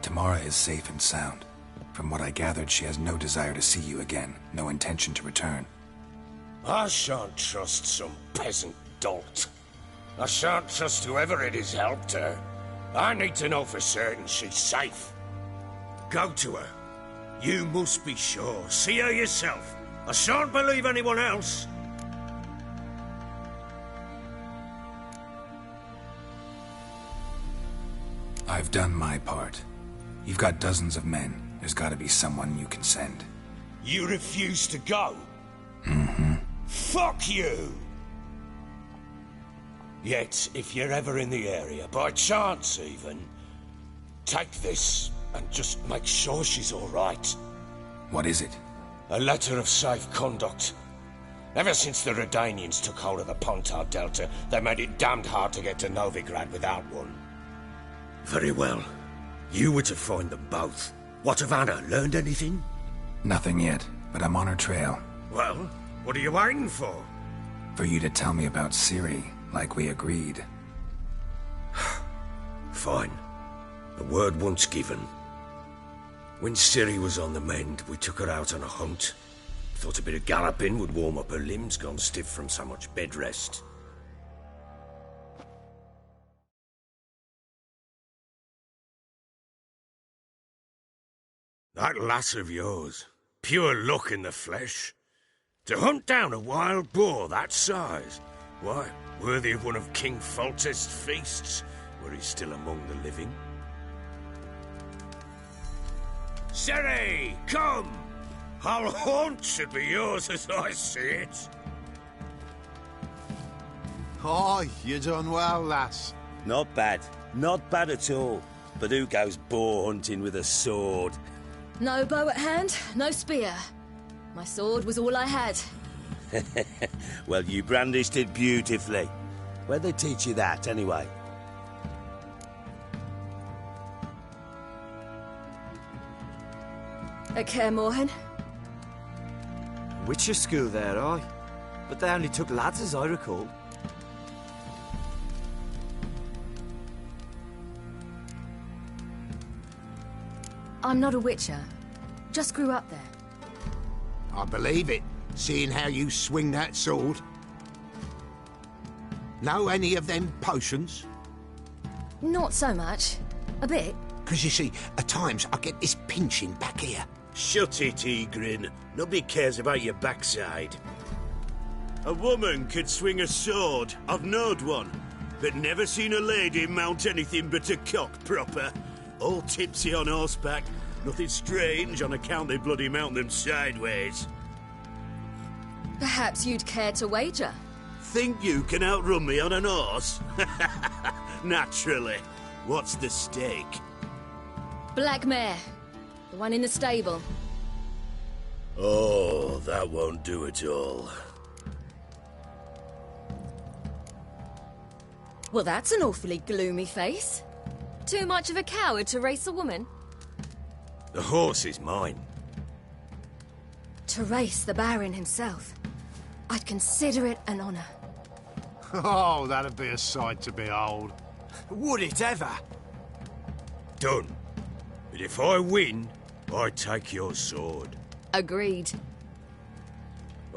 Tamara is safe and sound. From what I gathered, she has no desire to see you again, no intention to return. I shan't trust some peasant dolt. I shan't trust whoever it is helped her. I need to know for certain she's safe. Go to her. You must be sure. See her yourself. I shan't believe anyone else. I've done my part. You've got dozens of men. There's gotta be someone you can send. You refuse to go? Mm-hmm. Fuck you! Yet, if you're ever in the area, by chance even, take this and just make sure she's all right. What is it? A letter of safe conduct. Ever since the Redanians took hold of the Pontar Delta, they made it damned hard to get to Novigrad without one. Very well. You were to find them both. What of Anna? Learned anything? Nothing yet, but I'm on her trail. Well, what are you waiting for? For you to tell me about Ciri, like we agreed. Fine. A word once given. When Ciri was on the mend, we took her out on a hunt. Thought a bit of galloping would warm up her limbs, gone stiff from so much bed rest. That lass of yours, pure luck in the flesh. To hunt down a wild boar that size, why, worthy of one of King Foltest's feasts, were he still among the living. Ciri, come! Our haunt should be yours as I see it. Oh, you done well, lass. Not bad. Not bad at all. But who goes boar hunting with a sword? No bow at hand, no spear. My sword was all I had. Well, you brandished it beautifully. Where'd they teach you that, anyway? At Kaer Morhen. Witcher school there, aye. But they only took lads, as I recall. I'm not a witcher. Just grew up there. I believe it, seeing how you swing that sword. Know any of them potions? Not so much. A bit. Because you see, at times I get this pinching back here. Shut it, Egrin. Nobody cares about your backside. A woman could swing a sword. I've knowed one. But never seen a lady mount anything but a cock proper. All tipsy on horseback. Nothing strange on account they bloody mount them sideways. Perhaps you'd care to wager? Think you can outrun me on an horse? Naturally. What's the stake? Black mare. The one in the stable. Oh, that won't do it all. Well, that's an awfully gloomy face. Too much of a coward to race a woman? The horse is mine. To race the Baron himself, I'd consider it an honor. Oh, that'd be a sight to behold. Would it ever? Done. But if I win, I take your sword. Agreed.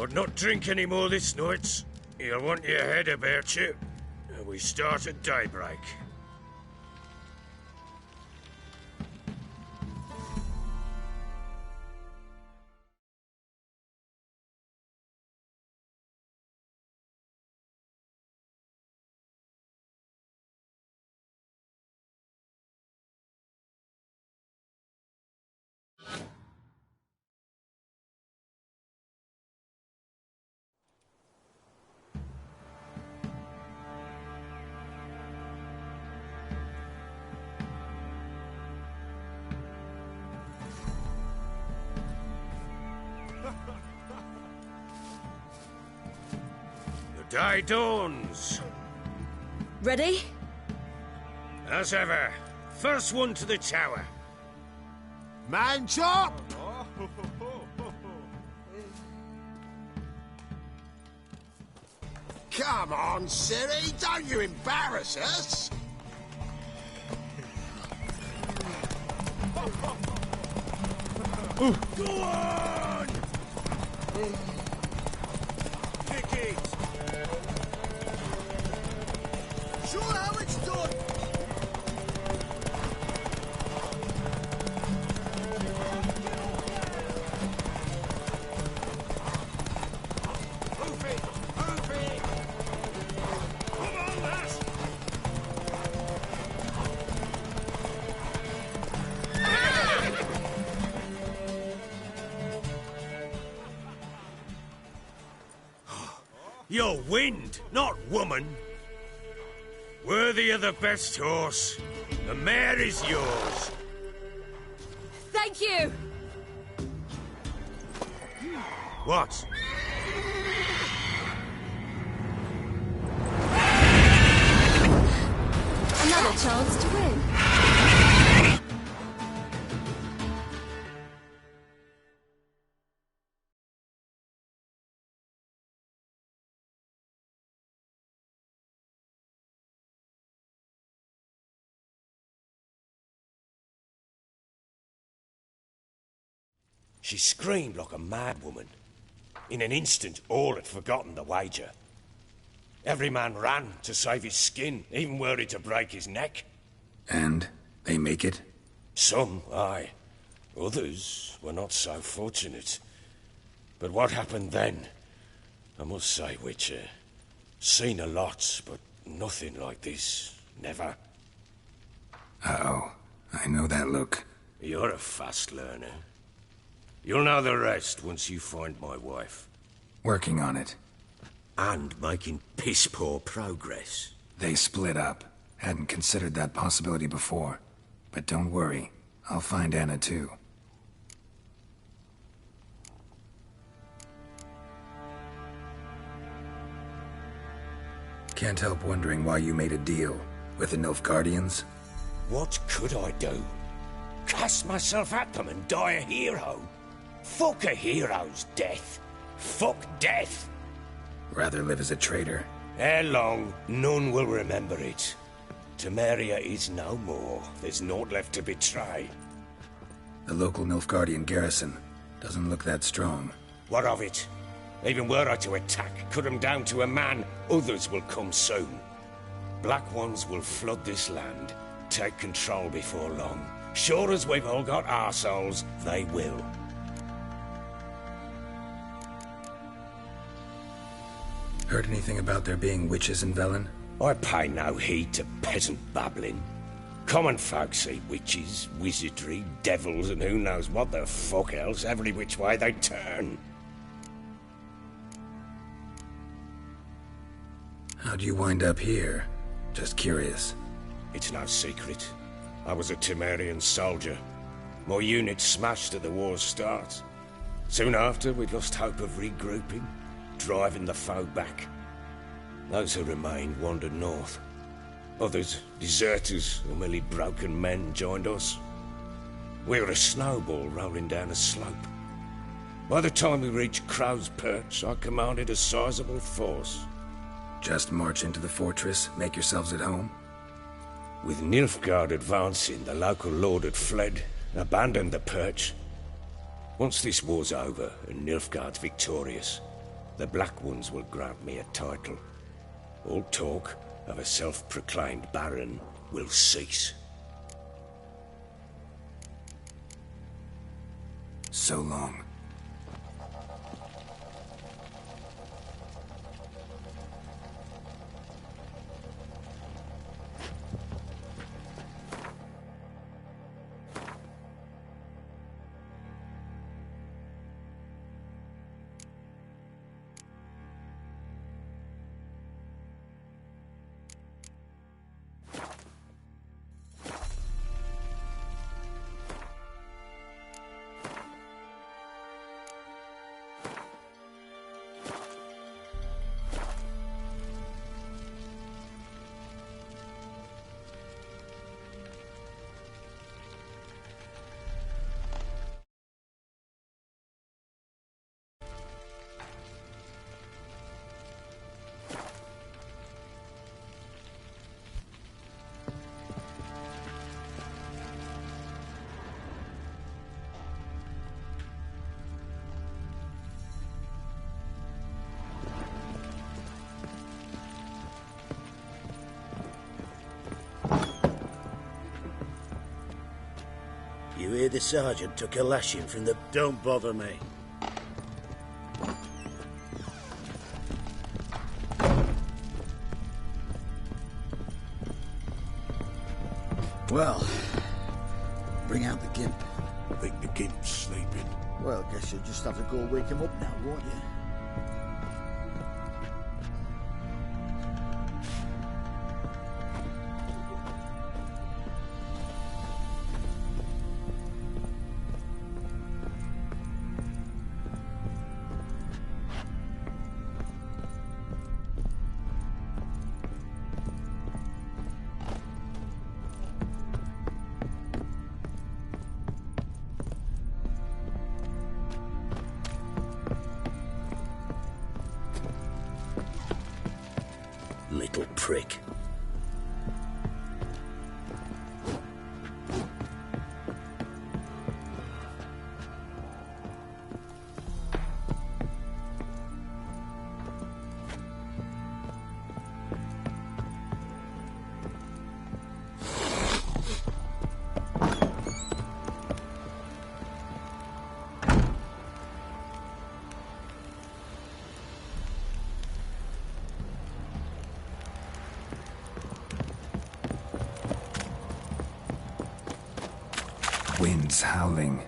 I'd not drink any more this night. You'll want your head about you. And we start at daybreak. The day dawns. Ready? As ever, first one to the tower. Man chop! Come on, Siri, don't you embarrass us! Go on! Kick it! Sure how it's done! Move it! Move it! Come on, lass! You're wind, not woman. Worthy of the best horse. The mare is yours. Thank you! What? Another chance to win. She screamed like a mad woman. In an instant, all had forgotten the wager. Every man ran to save his skin, even were it to break his neck. And they make it? Some, aye. Others were not so fortunate. But what happened then? I must say, Witcher, seen a lot, but nothing like this. Never. Uh-oh. I know that look. You're a fast learner. You'll know the rest once you find my wife. Working on it. And making piss-poor progress. They split up. Hadn't considered that possibility before. But don't worry. I'll find Anna too. Can't help wondering why you made a deal with the Nilfgaardians. What could I do? Cast myself at them and die a hero? Fuck a hero's death. Fuck death. Rather live as a traitor. Ere long, none will remember it. Temeria is no more. There's naught left to betray. The local Nilfgaardian garrison doesn't look that strong. What of it? Even were I to attack, cut them down to a man, others will come soon. Black ones will flood this land, take control before long. Sure as we've all got arseholes, they will. Heard anything about there being witches in Velen? I pay no heed to peasant babbling. Common folk see witches, wizardry, devils, and who knows what the fuck else every which way they turn. How'd you wind up here? Just curious. It's no secret. I was a Temerian soldier. My unit smashed at the war's start. Soon after, we'd lost hope of regrouping, driving the foe back. Those who remained wandered north. Others, deserters or merely broken men, joined us. We were a snowball rolling down a slope. By the time we reached Crow's Perch, I commanded a sizable force. Just march into the fortress, make yourselves at home? With Nilfgaard advancing, the local lord had fled, abandoned the Perch. Once this war's over and Nilfgaard's victorious, the Black Ones will grant me a title. All talk of a self-proclaimed baron will cease. So long. You hear the sergeant took a lashing from the... Don't bother me. Well, bring out the gimp. I think the gimp's sleeping. Well, guess you'll just have to go wake him up now, won't you? Little prick. Winds howling.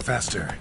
Faster.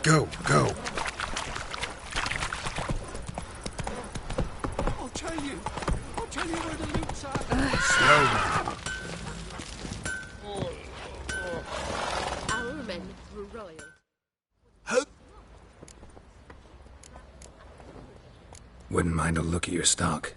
Go, go. I'll tell you where the loot's at. Slow now. Our men were royal. Wouldn't mind a look at your stock.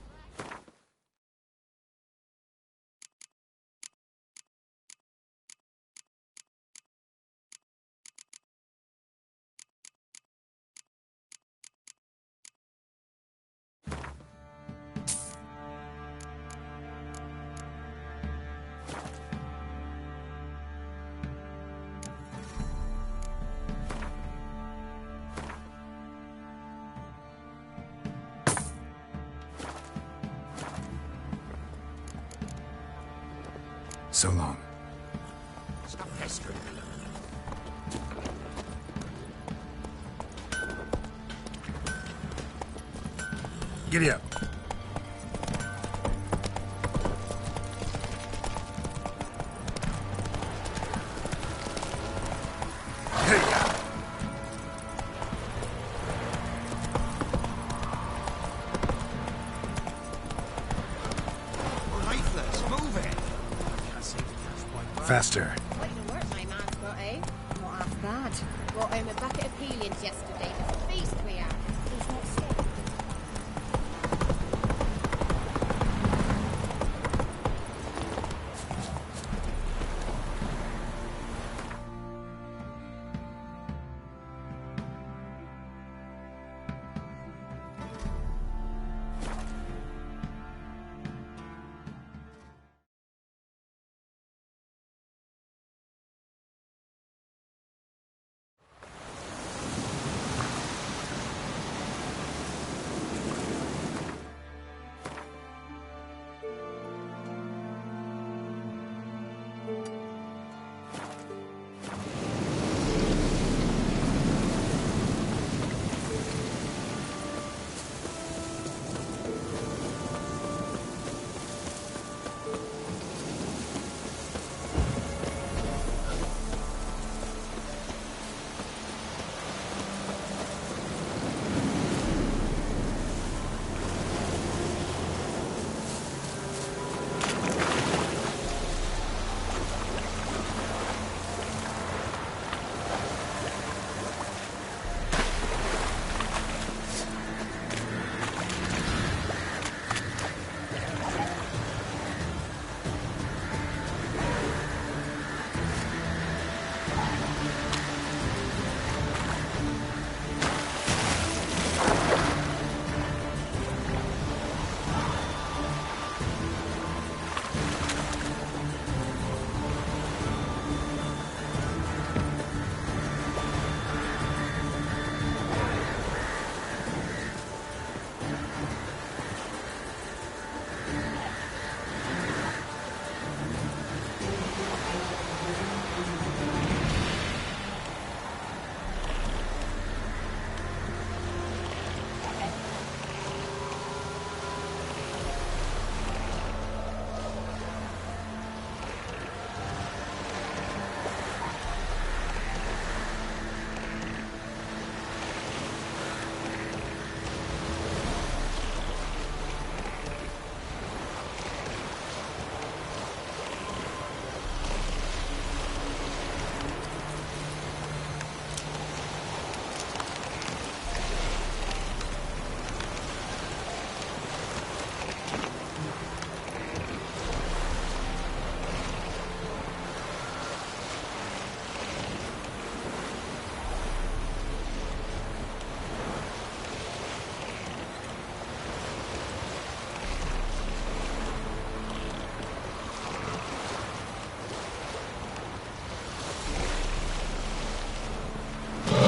So long. Stop pestering me. Giddy up. Faster. Quite the work my man's got, eh? Not half bad. Brought home a bucket of peelings yesterday. It's a feast we had. He's not sick.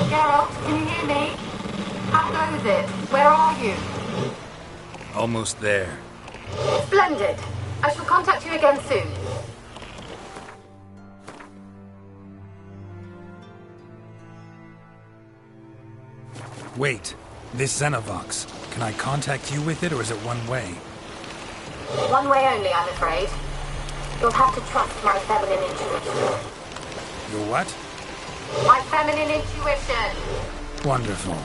Geralt, can you hear me? How goes it? Where are you? Almost there. Splendid. I shall contact you again soon. Wait. This Xenovox. Can I contact you with it, or is it one way? One way only, I'm afraid. You'll have to trust my feminine intuition. Your what? My feminine intuition. Wonderful.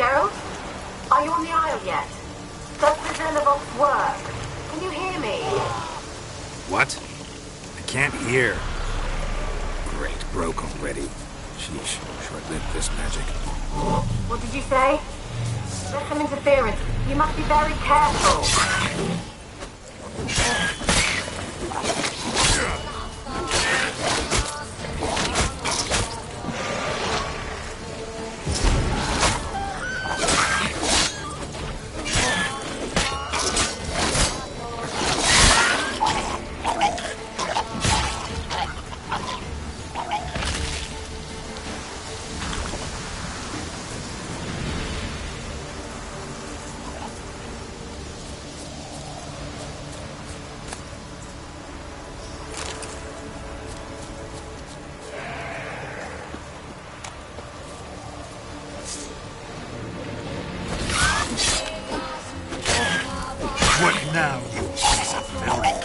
Geralt? Are you on the Isle yet? Does the Xenovox work? Can you hear me? What? I can't hear. Great, broke already. Sheesh, short-lived this magic. What did you say? There's some interference. You must be very careful. What now, you piece of filth?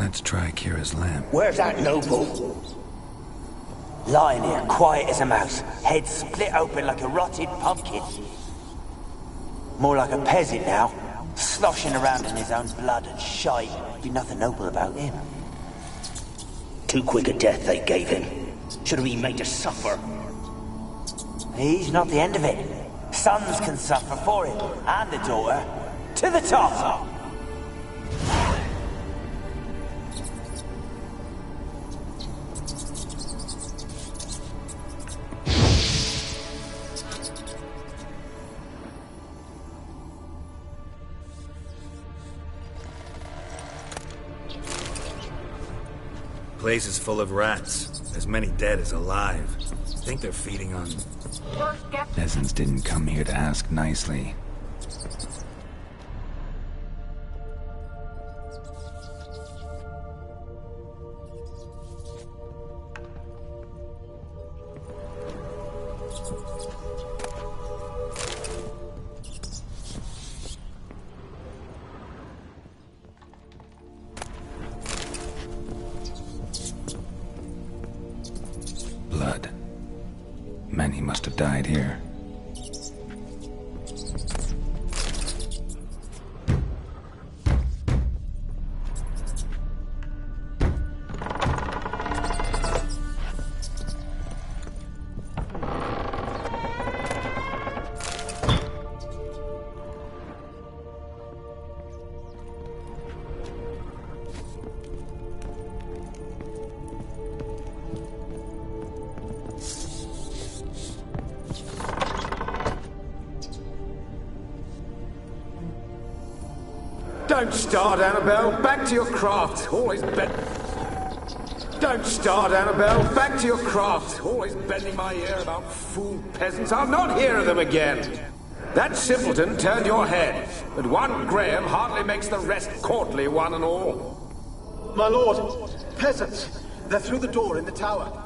Let's try Kira's lamp. Where's that noble? Lying here, quiet as a mouse, head split open like a rotted pumpkin. More like a peasant now, sloshing around in his own blood and shite. Be nothing noble about him. Too quick a death they gave him. Should have been made to suffer. He's not the end of it. Sons can suffer for him, and the daughter. To the top! Place is full of rats. As many dead as alive. Think they're feeding on... Peasants didn't come here to ask nicely. Blood. Many must have died here. Don't start, Annabelle. Back to your craft. Always bend. Don't start, Annabelle. Back to your craft. Always bending my ear about fool peasants. I'll not hear of them again. That simpleton turned your head, but one Graham hardly makes the rest courtly, one and all. My lord, peasants. They're through the door in the tower.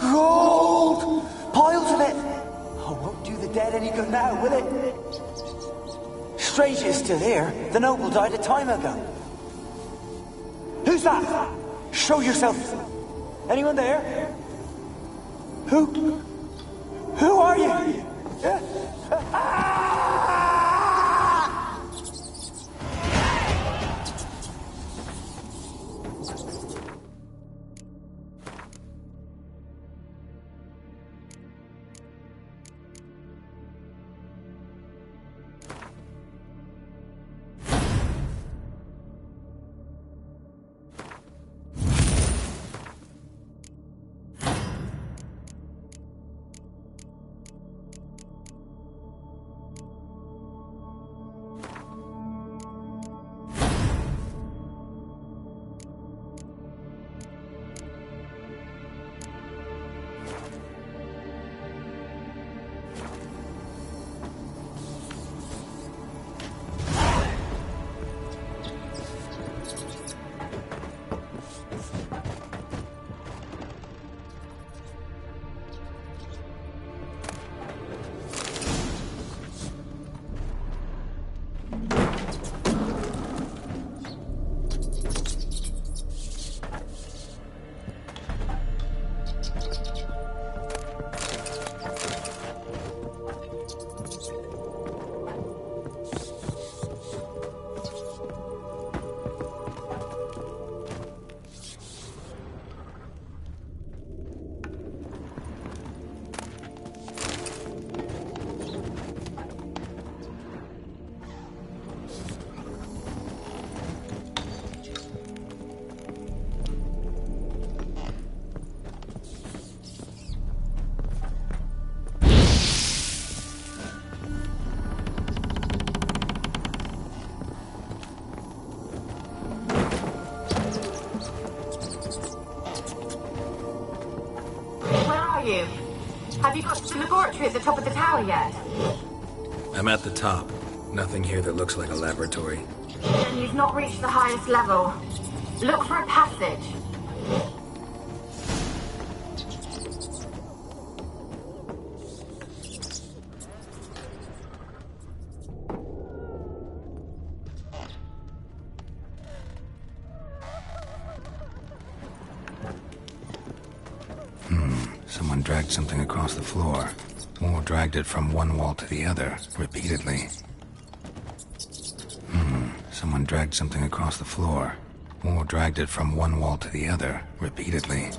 Gold! Piles of it! Oh, won't do the dead any good now, will it? Strange it's still here. The noble died a time ago. Who's that? Show yourself. Anyone there? Who are you? you? Have you got to the laboratory at the top of the tower yet? I'm at the top. Nothing here that looks like a laboratory. Then you've not reached the highest level. Look for a passage. Someone dragged something across the floor. Or dragged it from one wall to the other, repeatedly. Someone dragged something across the floor. Or dragged it from one wall to the other, repeatedly.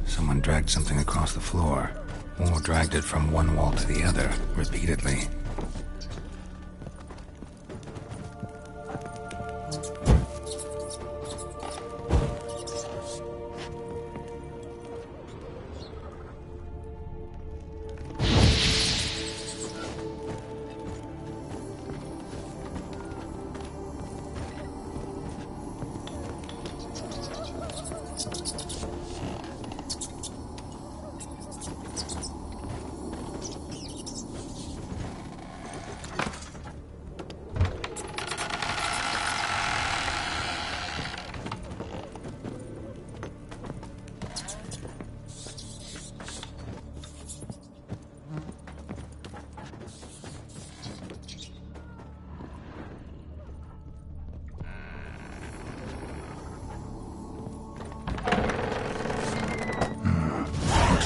Someone dragged something across the floor, or dragged it from one wall to the other, repeatedly.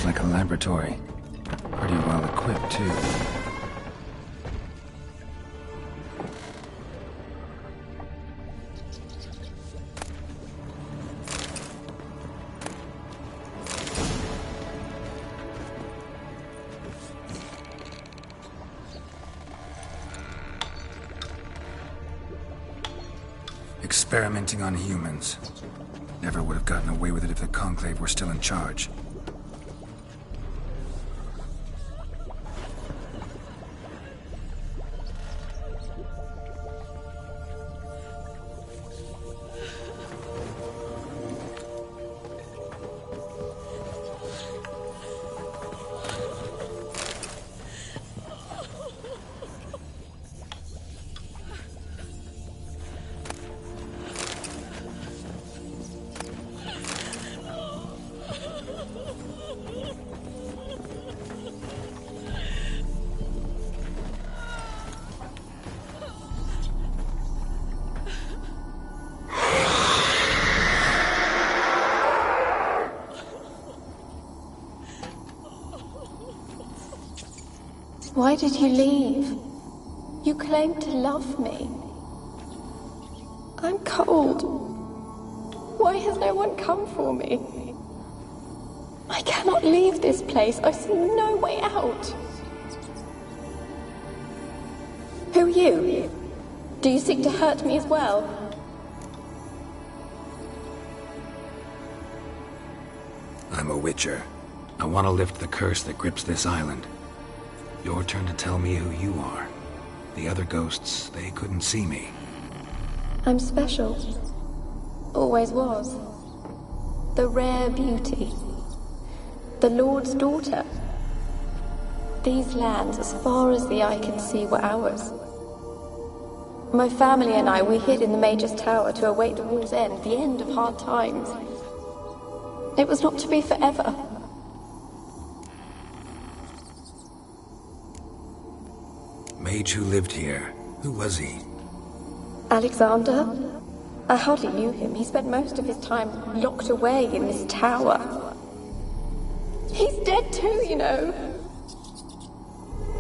Like a laboratory. Pretty well equipped, too. Experimenting on humans. Never would have gotten away with it if the Conclave were still in charge. Why did you leave? You claimed to love me. I'm cold. Why has no one come for me? I cannot leave this place. I see no way out. Who are you? Do you seek to hurt me as well? I'm a Witcher. I want to lift the curse that grips this island. Your turn to tell me who you are. The other ghosts, they couldn't see me. I'm special. Always was. The rare beauty. The Lord's daughter. These lands, as far as the eye can see, were ours. My family and I, we hid in the Major's Tower to await the war's end, the end of hard times. It was not to be forever. Mage who lived here. Who was he? Alexander? I hardly knew him. He spent most of his time locked away in this tower. He's dead too, you know.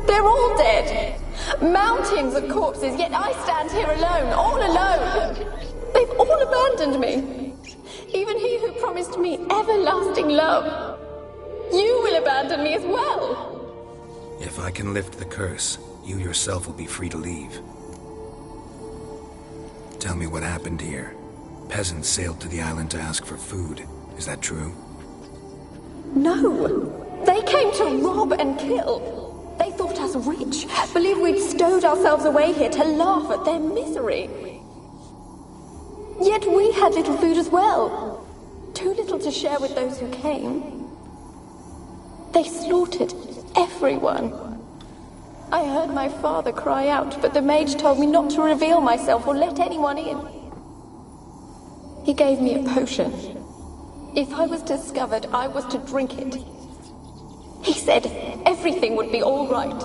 They're all dead. Mountains of corpses, yet I stand here alone, all alone. They've all abandoned me. Even he who promised me everlasting love. You will abandon me as well. If I can lift the curse, you yourself will be free to leave. Tell me what happened here. Peasants sailed to the island to ask for food. Is that true? No. They came to rob and kill. They thought us rich, believed we'd stowed ourselves away here to laugh at their misery. Yet we had little food as well. Too little to share with those who came. They slaughtered everyone. I heard my father cry out, but the mage told me not to reveal myself or let anyone in. He gave me a potion. If I was discovered, I was to drink it. He said everything would be all right.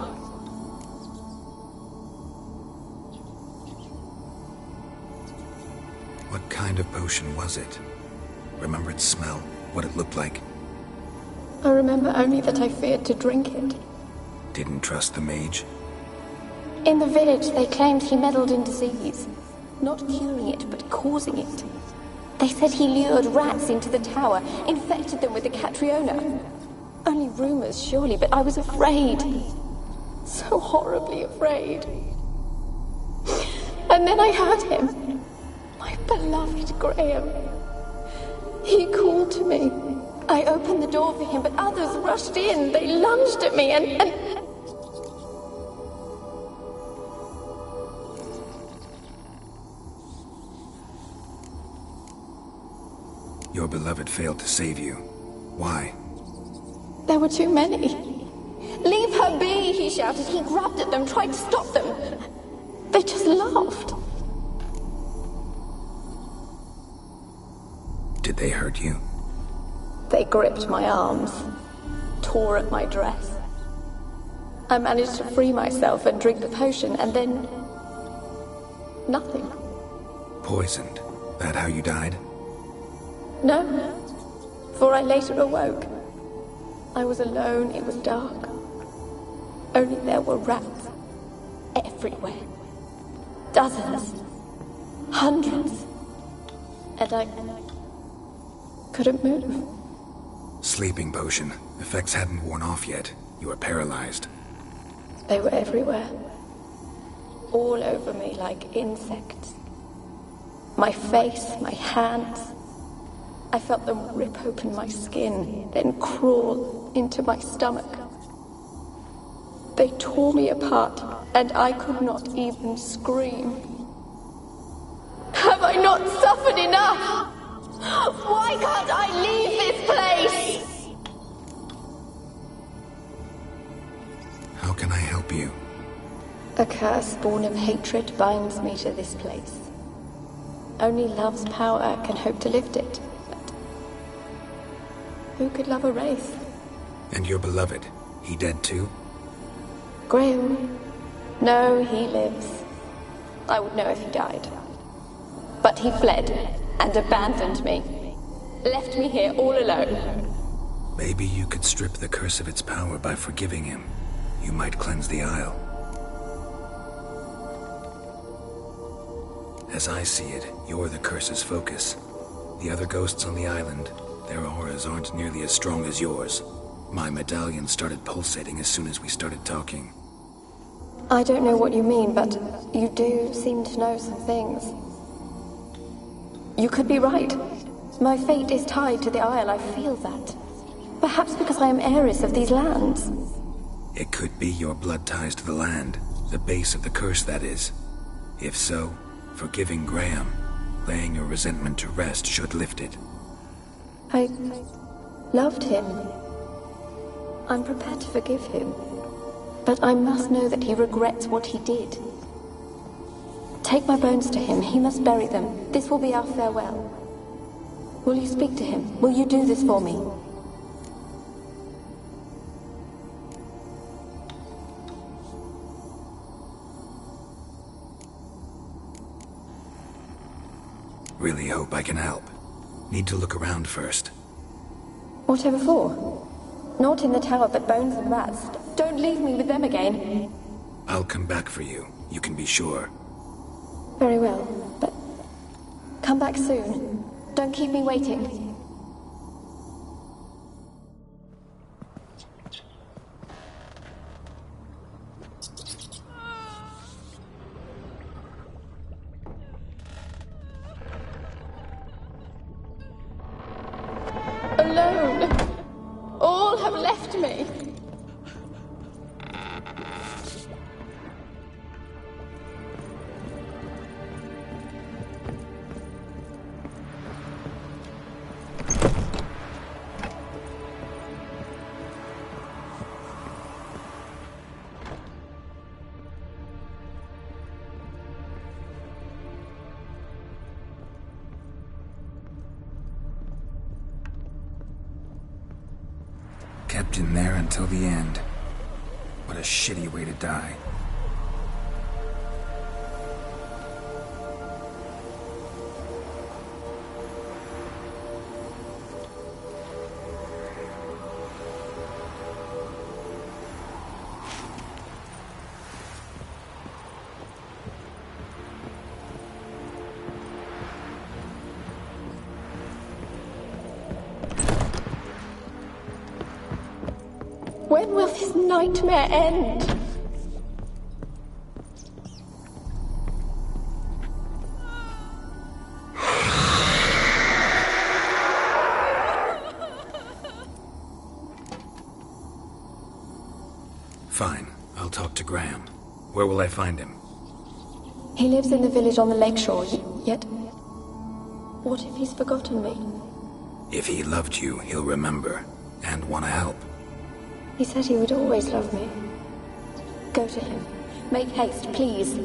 What kind of potion was it? Remember its smell? What it looked like? I remember only that I feared to drink it. Didn't trust the mage? In the village, they claimed he meddled in disease. Not curing it, but causing it. They said he lured rats into the tower, infected them with the Catriona. Only rumors, surely, but I was afraid. So horribly afraid. And then I heard him. My beloved Graham. He called to me. I opened the door for him, but others rushed in. They lunged at me and... Your beloved failed to save you. Why? There were too many. Leave her be, he shouted. He grabbed at them, tried to stop them. They just laughed. Did they hurt you? They gripped my arms, tore at my dress. I managed to free myself and drink the potion, and then... nothing. Poisoned. That how you died? No, for I later awoke. I was alone, it was dark. Only there were rats everywhere. Dozens. Hundreds. And I couldn't move. Sleeping potion. Effects hadn't worn off yet. You were paralyzed. They were everywhere. All over me like insects. My face, my hands. I felt them rip open my skin, then crawl into my stomach. They tore me apart, and I could not even scream. Have I not suffered enough? Why can't I leave this place? How can I help you? A curse born of hatred binds me to this place. Only love's power can hope to lift it. Who could love a wraith? And your beloved, he dead too? Graham? No, he lives. I would know if he died. But he fled and abandoned me. Left me here all alone. Maybe you could strip the curse of its power by forgiving him. You might cleanse the Isle. As I see it, you're the curse's focus. The other ghosts on the island, their auras aren't nearly as strong as yours. My medallion started pulsating as soon as we started talking. I don't know what you mean, but you do seem to know some things. You could be right. My fate is tied to the Isle, I feel that. Perhaps because I am heiress of these lands. It could be your blood ties to the land, the base of the curse, that is. If so, forgiving Graham, laying your resentment to rest should lift it. I loved him. I'm prepared to forgive him. But I must know that he regrets what he did. Take my bones to him. He must bury them. This will be our farewell. Will you speak to him? Will you do this for me? Really hope I can help. Need to look around first. Whatever for? Not in the tower, but bones and rats. Don't leave me with them again. I'll come back for you. You can be sure. Very well, but come back soon. Don't keep me waiting. Alone. All have left me. Kept in there until the end. What a shitty way to die. When will this nightmare end? Fine. I'll talk to Graham. Where will I find him? He lives in the village on the lakeshore, yet... What if he's forgotten me? If he loved you, he'll remember. And want to help. He said he would always love me. Go to him. Make haste, please.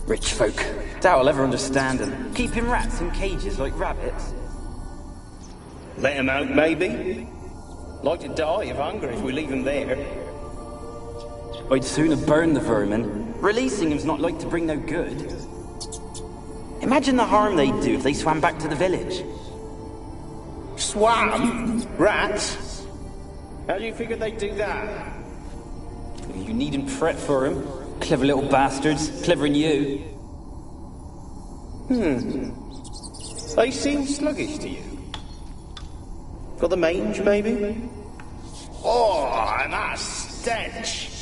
Rich folk. Doubt I'll ever understand them. Keeping rats in cages like rabbits. Let 'em out, maybe? Like to die of hunger if we leave 'em there. I'd sooner burn the vermin. Releasing 'em's not like to bring no good. Imagine the harm they'd do if they swam back to the village. Swam? Rats? How do you figure they'd do that? You needn't fret for 'em. Clever little bastards. Clever than you. They seem sluggish to you. Got the mange, maybe? Oh, and that stench!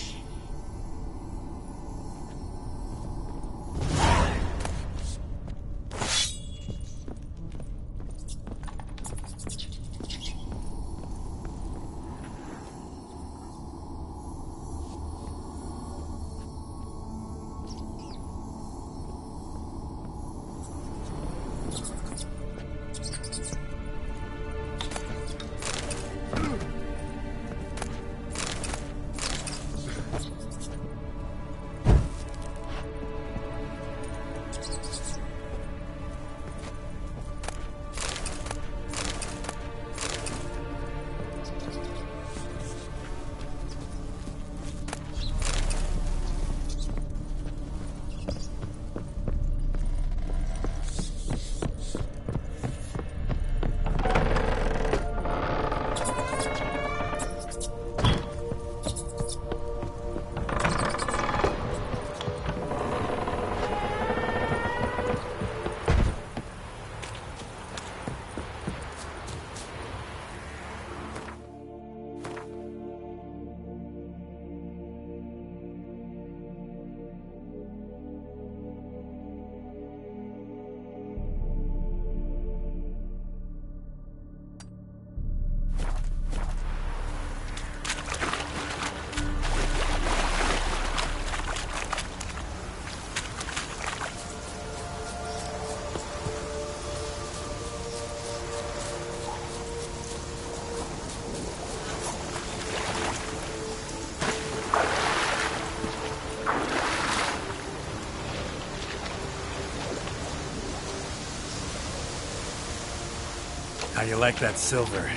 How you like that silver?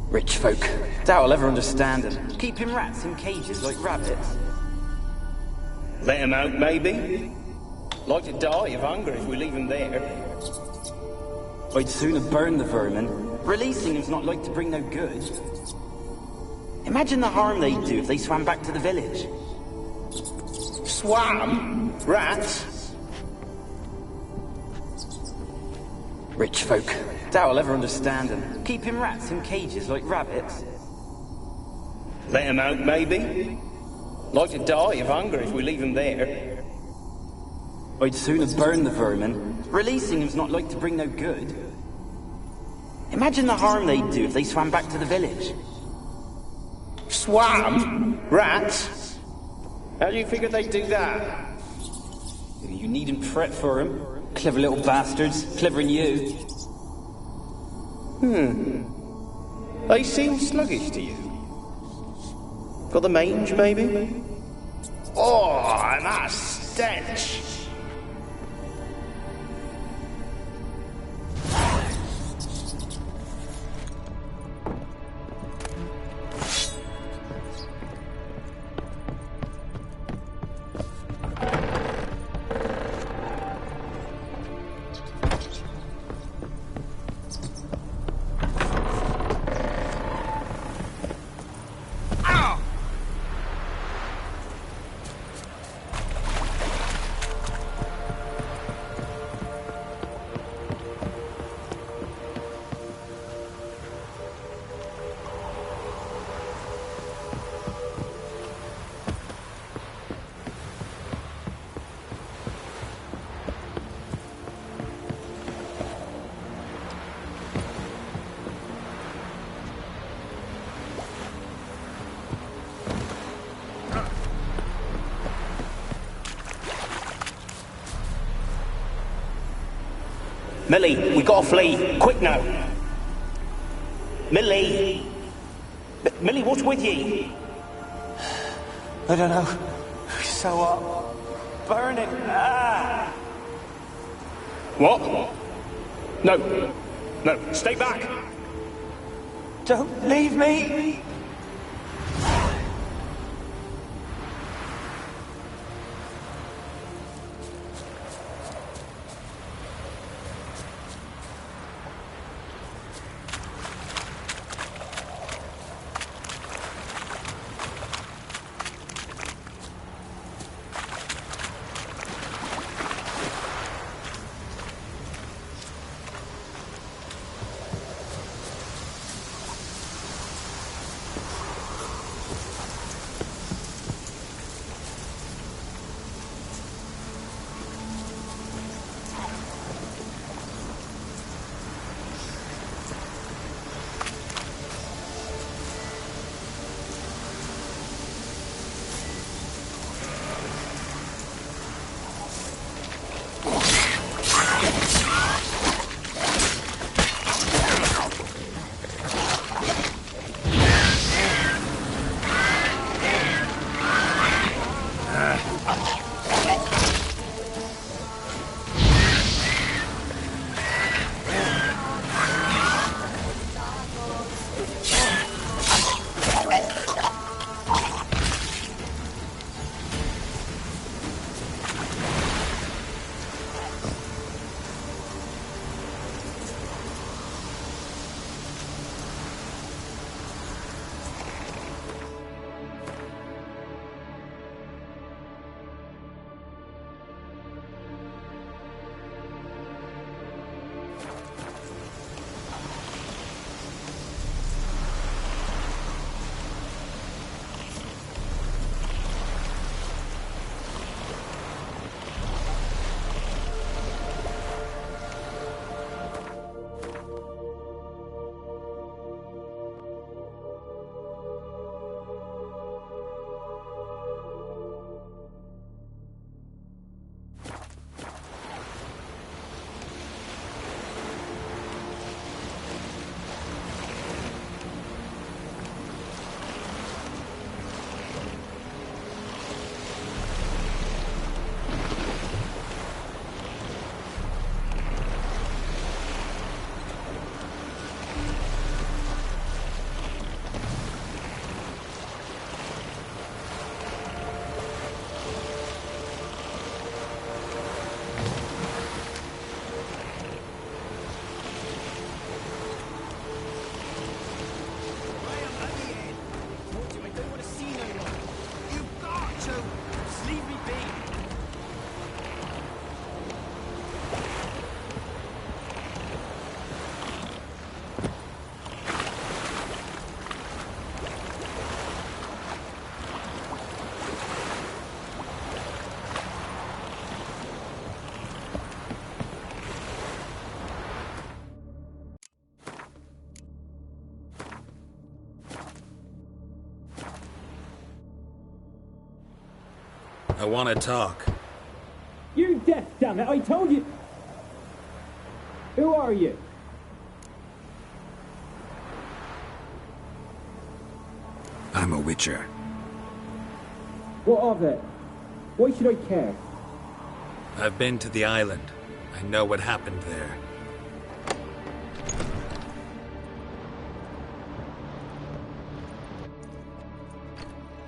Rich folk. Doubt I'll ever understand them. Keeping rats in cages like rabbits. Let 'em out, maybe? Like to die of hunger if we leave 'em there. I'd sooner burn the vermin. Releasing them's not like to bring no good. Imagine the harm they'd do if they swam back to the village. Swam? Rats? Rich folk. Doubt I'll ever understand them. Keeping rats in cages like rabbits. Let 'em out, maybe? Like to die of hunger if we leave 'em there. I'd sooner burn the vermin. Releasing them's not like to bring no good. Imagine the harm they'd do if they swam back to the village. Swam? Rats? How do you figure they'd do that? You needn't fret for 'em. Clever little bastards. Clever'n you. They seem sluggish to you. Got the mange, maybe? Oh, and that stench! Millie, we gotta flee. Quick now. Millie. Millie, what's with ye? I don't know. So hot. Burning. Ah! What? No. No, stay back. Don't leave me. I want to talk. You're deaf, damn it! I told you! Who are you? I'm a witcher. What of it? Why should I care? I've been to the island. I know what happened there.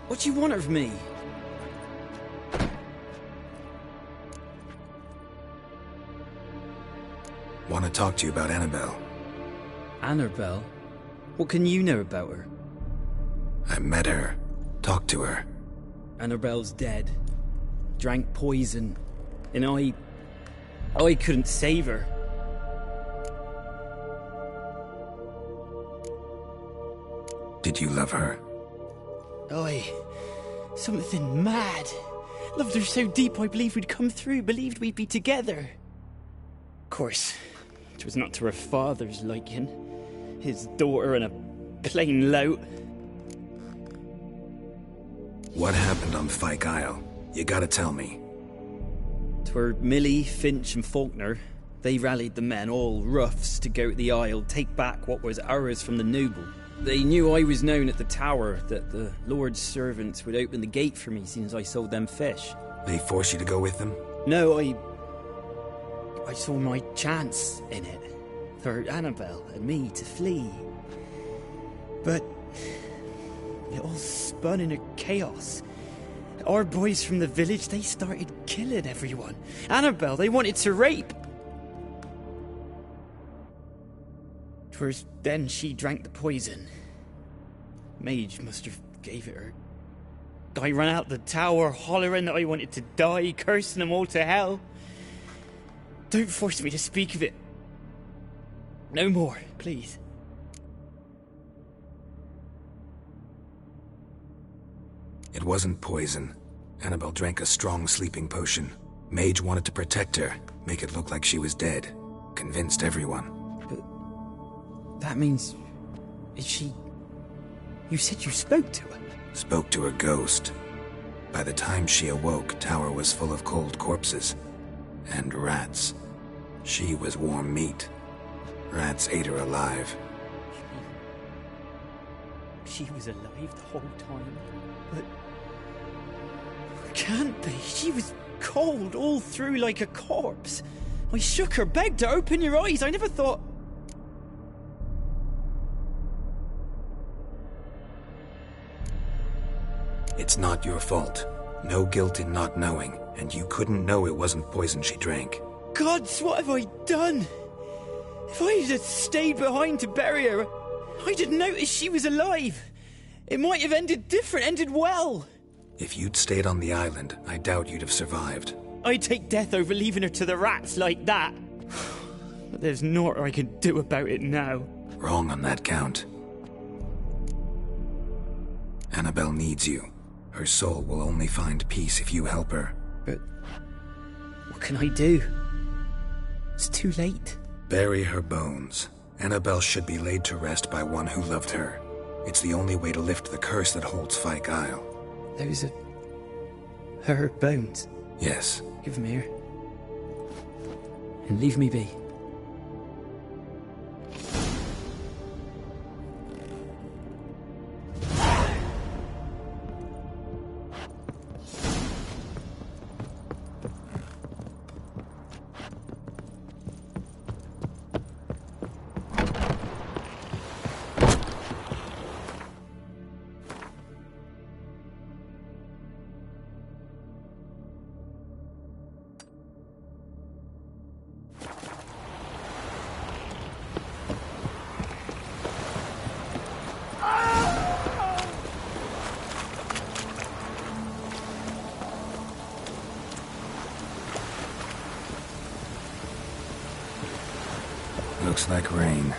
What do you want of me? Want to talk to you about Annabelle. Annabelle? What can you know about her? I met her. Talked to her. Annabelle's dead. Drank poison. And I couldn't save her. Did you love her? Something mad. Loved her so deep I believed we'd come through, believed we'd be together. Of course, it was not to her father's liking. His daughter and a plain lout. What happened on Fyke Isle? You gotta tell me. 'Twere Millie, Finch and Faulkner. They rallied the men, all roughs, to go to the Isle, take back what was ours from the noble. They knew I was known at the tower, that the Lord's servants would open the gate for me since I sold them fish. They force you to go with them? No, I saw my chance in it, for Annabelle and me to flee. But it all spun in a chaos. Our boys from the village, they started killing everyone. Annabelle, they wanted to rape. 'Twas then she drank the poison. Mage must have gave it her. I ran out the tower, hollering that I wanted to die, cursing them all to hell. Don't force me to speak of it. No more, please. It wasn't poison. Annabelle drank a strong sleeping potion. Mage wanted to protect her, make it look like she was dead. Convinced everyone. That means... is she... You said you spoke to her? Spoke to her ghost. By the time she awoke, Tower was full of cold corpses. And rats. She was warm meat. Rats ate her alive. She was alive the whole time? But... can't be. She was cold all through like a corpse. I shook her, begged her, open your eyes. I never thought... It's not your fault. No guilt in not knowing, and you couldn't know it wasn't poison she drank. Gods, what have I done? If I had stayed behind to bury her, I didn't notice she was alive. It might have ended different, ended well. If you'd stayed on the island, I doubt you'd have survived. I'd take death over leaving her to the rats like that. But there's naught I can do about it now. Wrong on that count. Annabelle needs you. Her soul will only find peace if you help her. But what can I do? It's too late. Bury her bones. Annabelle should be laid to rest by one who loved her. It's the only way to lift the curse that holds Fyke Isle. Those are... her bones? Yes. Give them here. And leave me be. Looks like rain.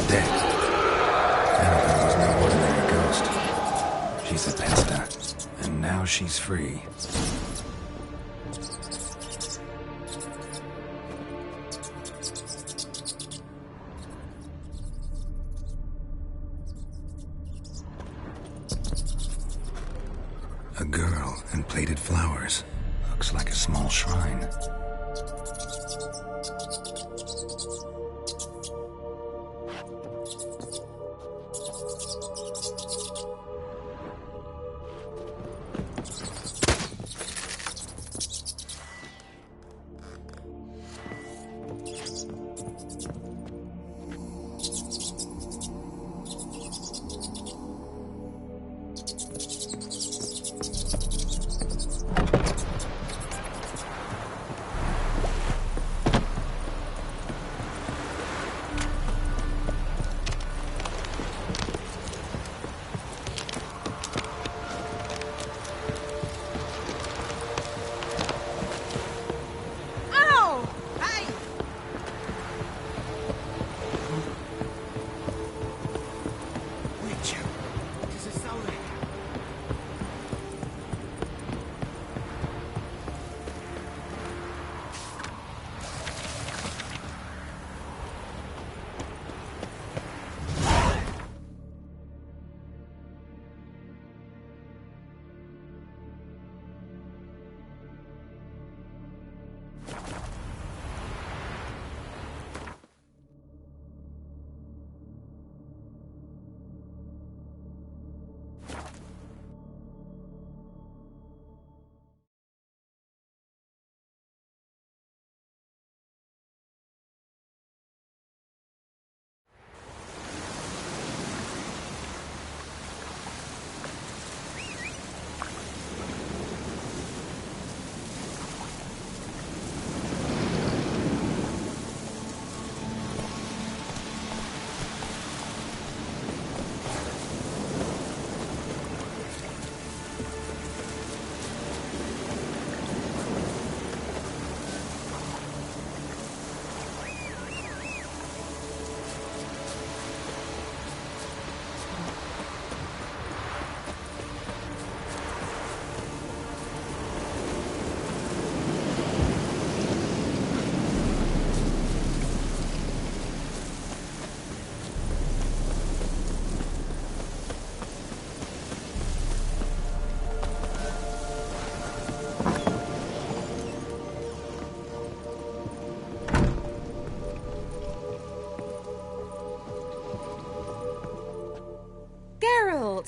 Dead. Annabelle was no ordinary ghost. She's a pesta, and now she's free. A girl and plated flowers. Looks like a small shrine.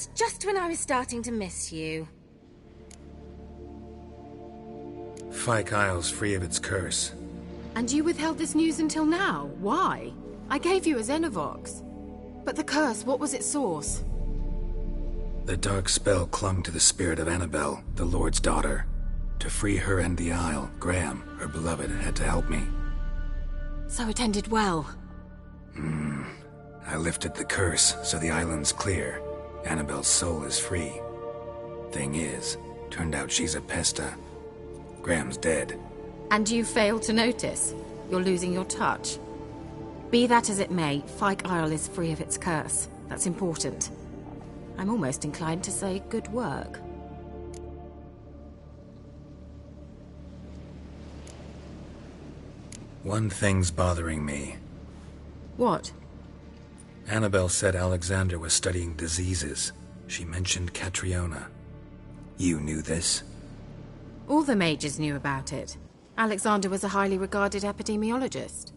Left just when I was starting to miss you. Fyke Isle's free of its curse. And you withheld this news until now? Why? I gave you a Xenovox. But the curse, what was its source? The dark spell clung to the spirit of Annabelle, the Lord's daughter. To free her and the Isle, Graham, her beloved, had to help me. So it ended well. I lifted the curse, so the island's clear. Annabelle's soul is free. Thing is, turned out she's a pesta. Graham's dead. And you failed to notice? You're losing your touch. Be that as it may, Fyke Isle is free of its curse. That's important. I'm almost inclined to say good work. One thing's bothering me. What? Annabelle said Alexander was studying diseases. She mentioned Catriona. You knew this? All the mages knew about it. Alexander was a highly regarded epidemiologist.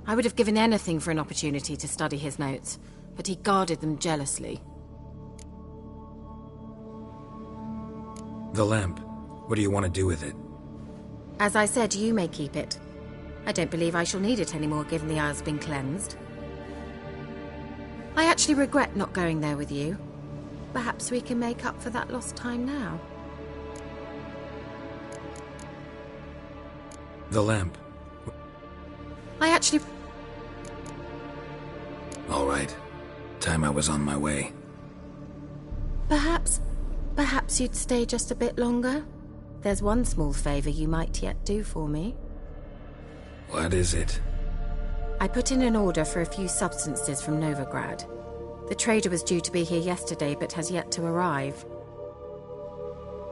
I would have given anything for an opportunity to study his notes, but he guarded them jealously. The lamp. What do you want to do with it? As I said, you may keep it. I don't believe I shall need it anymore, given the Isle's been cleansed. I actually regret not going there with you. Perhaps we can make up for that lost time now. The lamp. I actually... All right. Time I was on my way. Perhaps you'd stay just a bit longer? There's one small favor you might yet do for me. What is it? I put in an order for a few substances from Novigrad. The trader was due to be here yesterday, but has yet to arrive.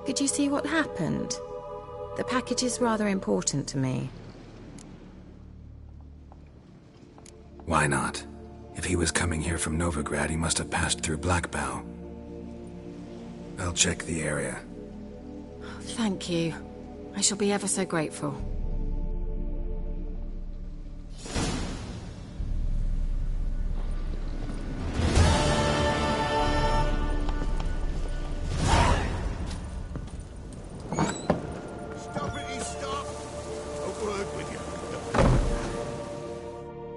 Could you see what happened? The package is rather important to me. Why not? If he was coming here from Novigrad, he must have passed through Blackbow. I'll check the area. Thank you. I shall be ever so grateful.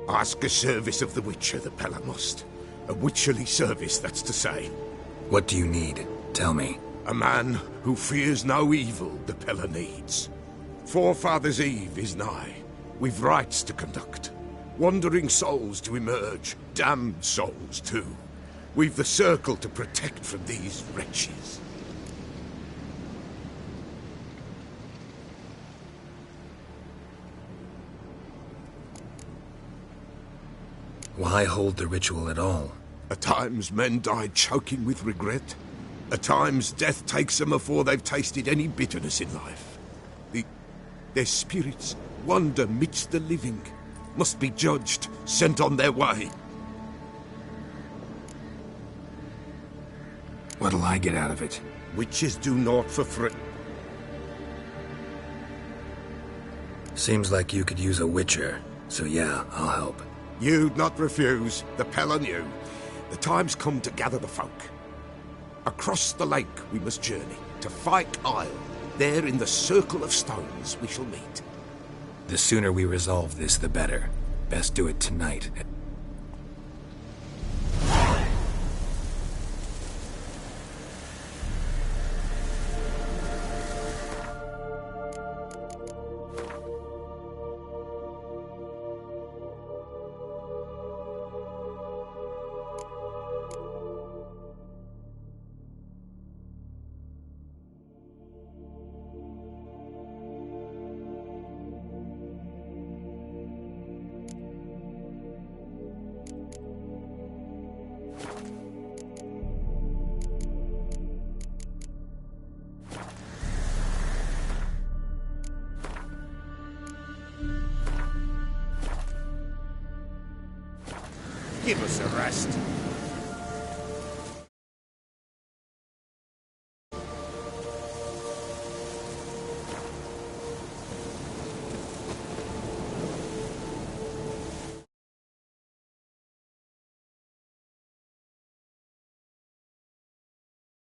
Ask a service of the Witcher, the Pella must. A witcherly service, that's to say. What do you need? Tell me. A man who fears no evil the Pella needs. Forefathers' Eve is nigh. We've rites to conduct. Wandering souls to emerge. Damned souls, too. We've the circle to protect from these wretches. Why hold the ritual at all? At times men die choking with regret. At times death takes them before they've tasted any bitterness in life. Their spirits wander midst the living, must be judged, sent on their way. What'll I get out of it? Witches do naught for free. Seems like you could use a witcher, so yeah, I'll help. You'd not refuse. The Pella knew. The time's come to gather the folk. Across the lake we must journey, to Fyke Isle. There in the circle of stones we shall meet. The sooner we resolve this, the better. Best do it tonight. Give us a rest.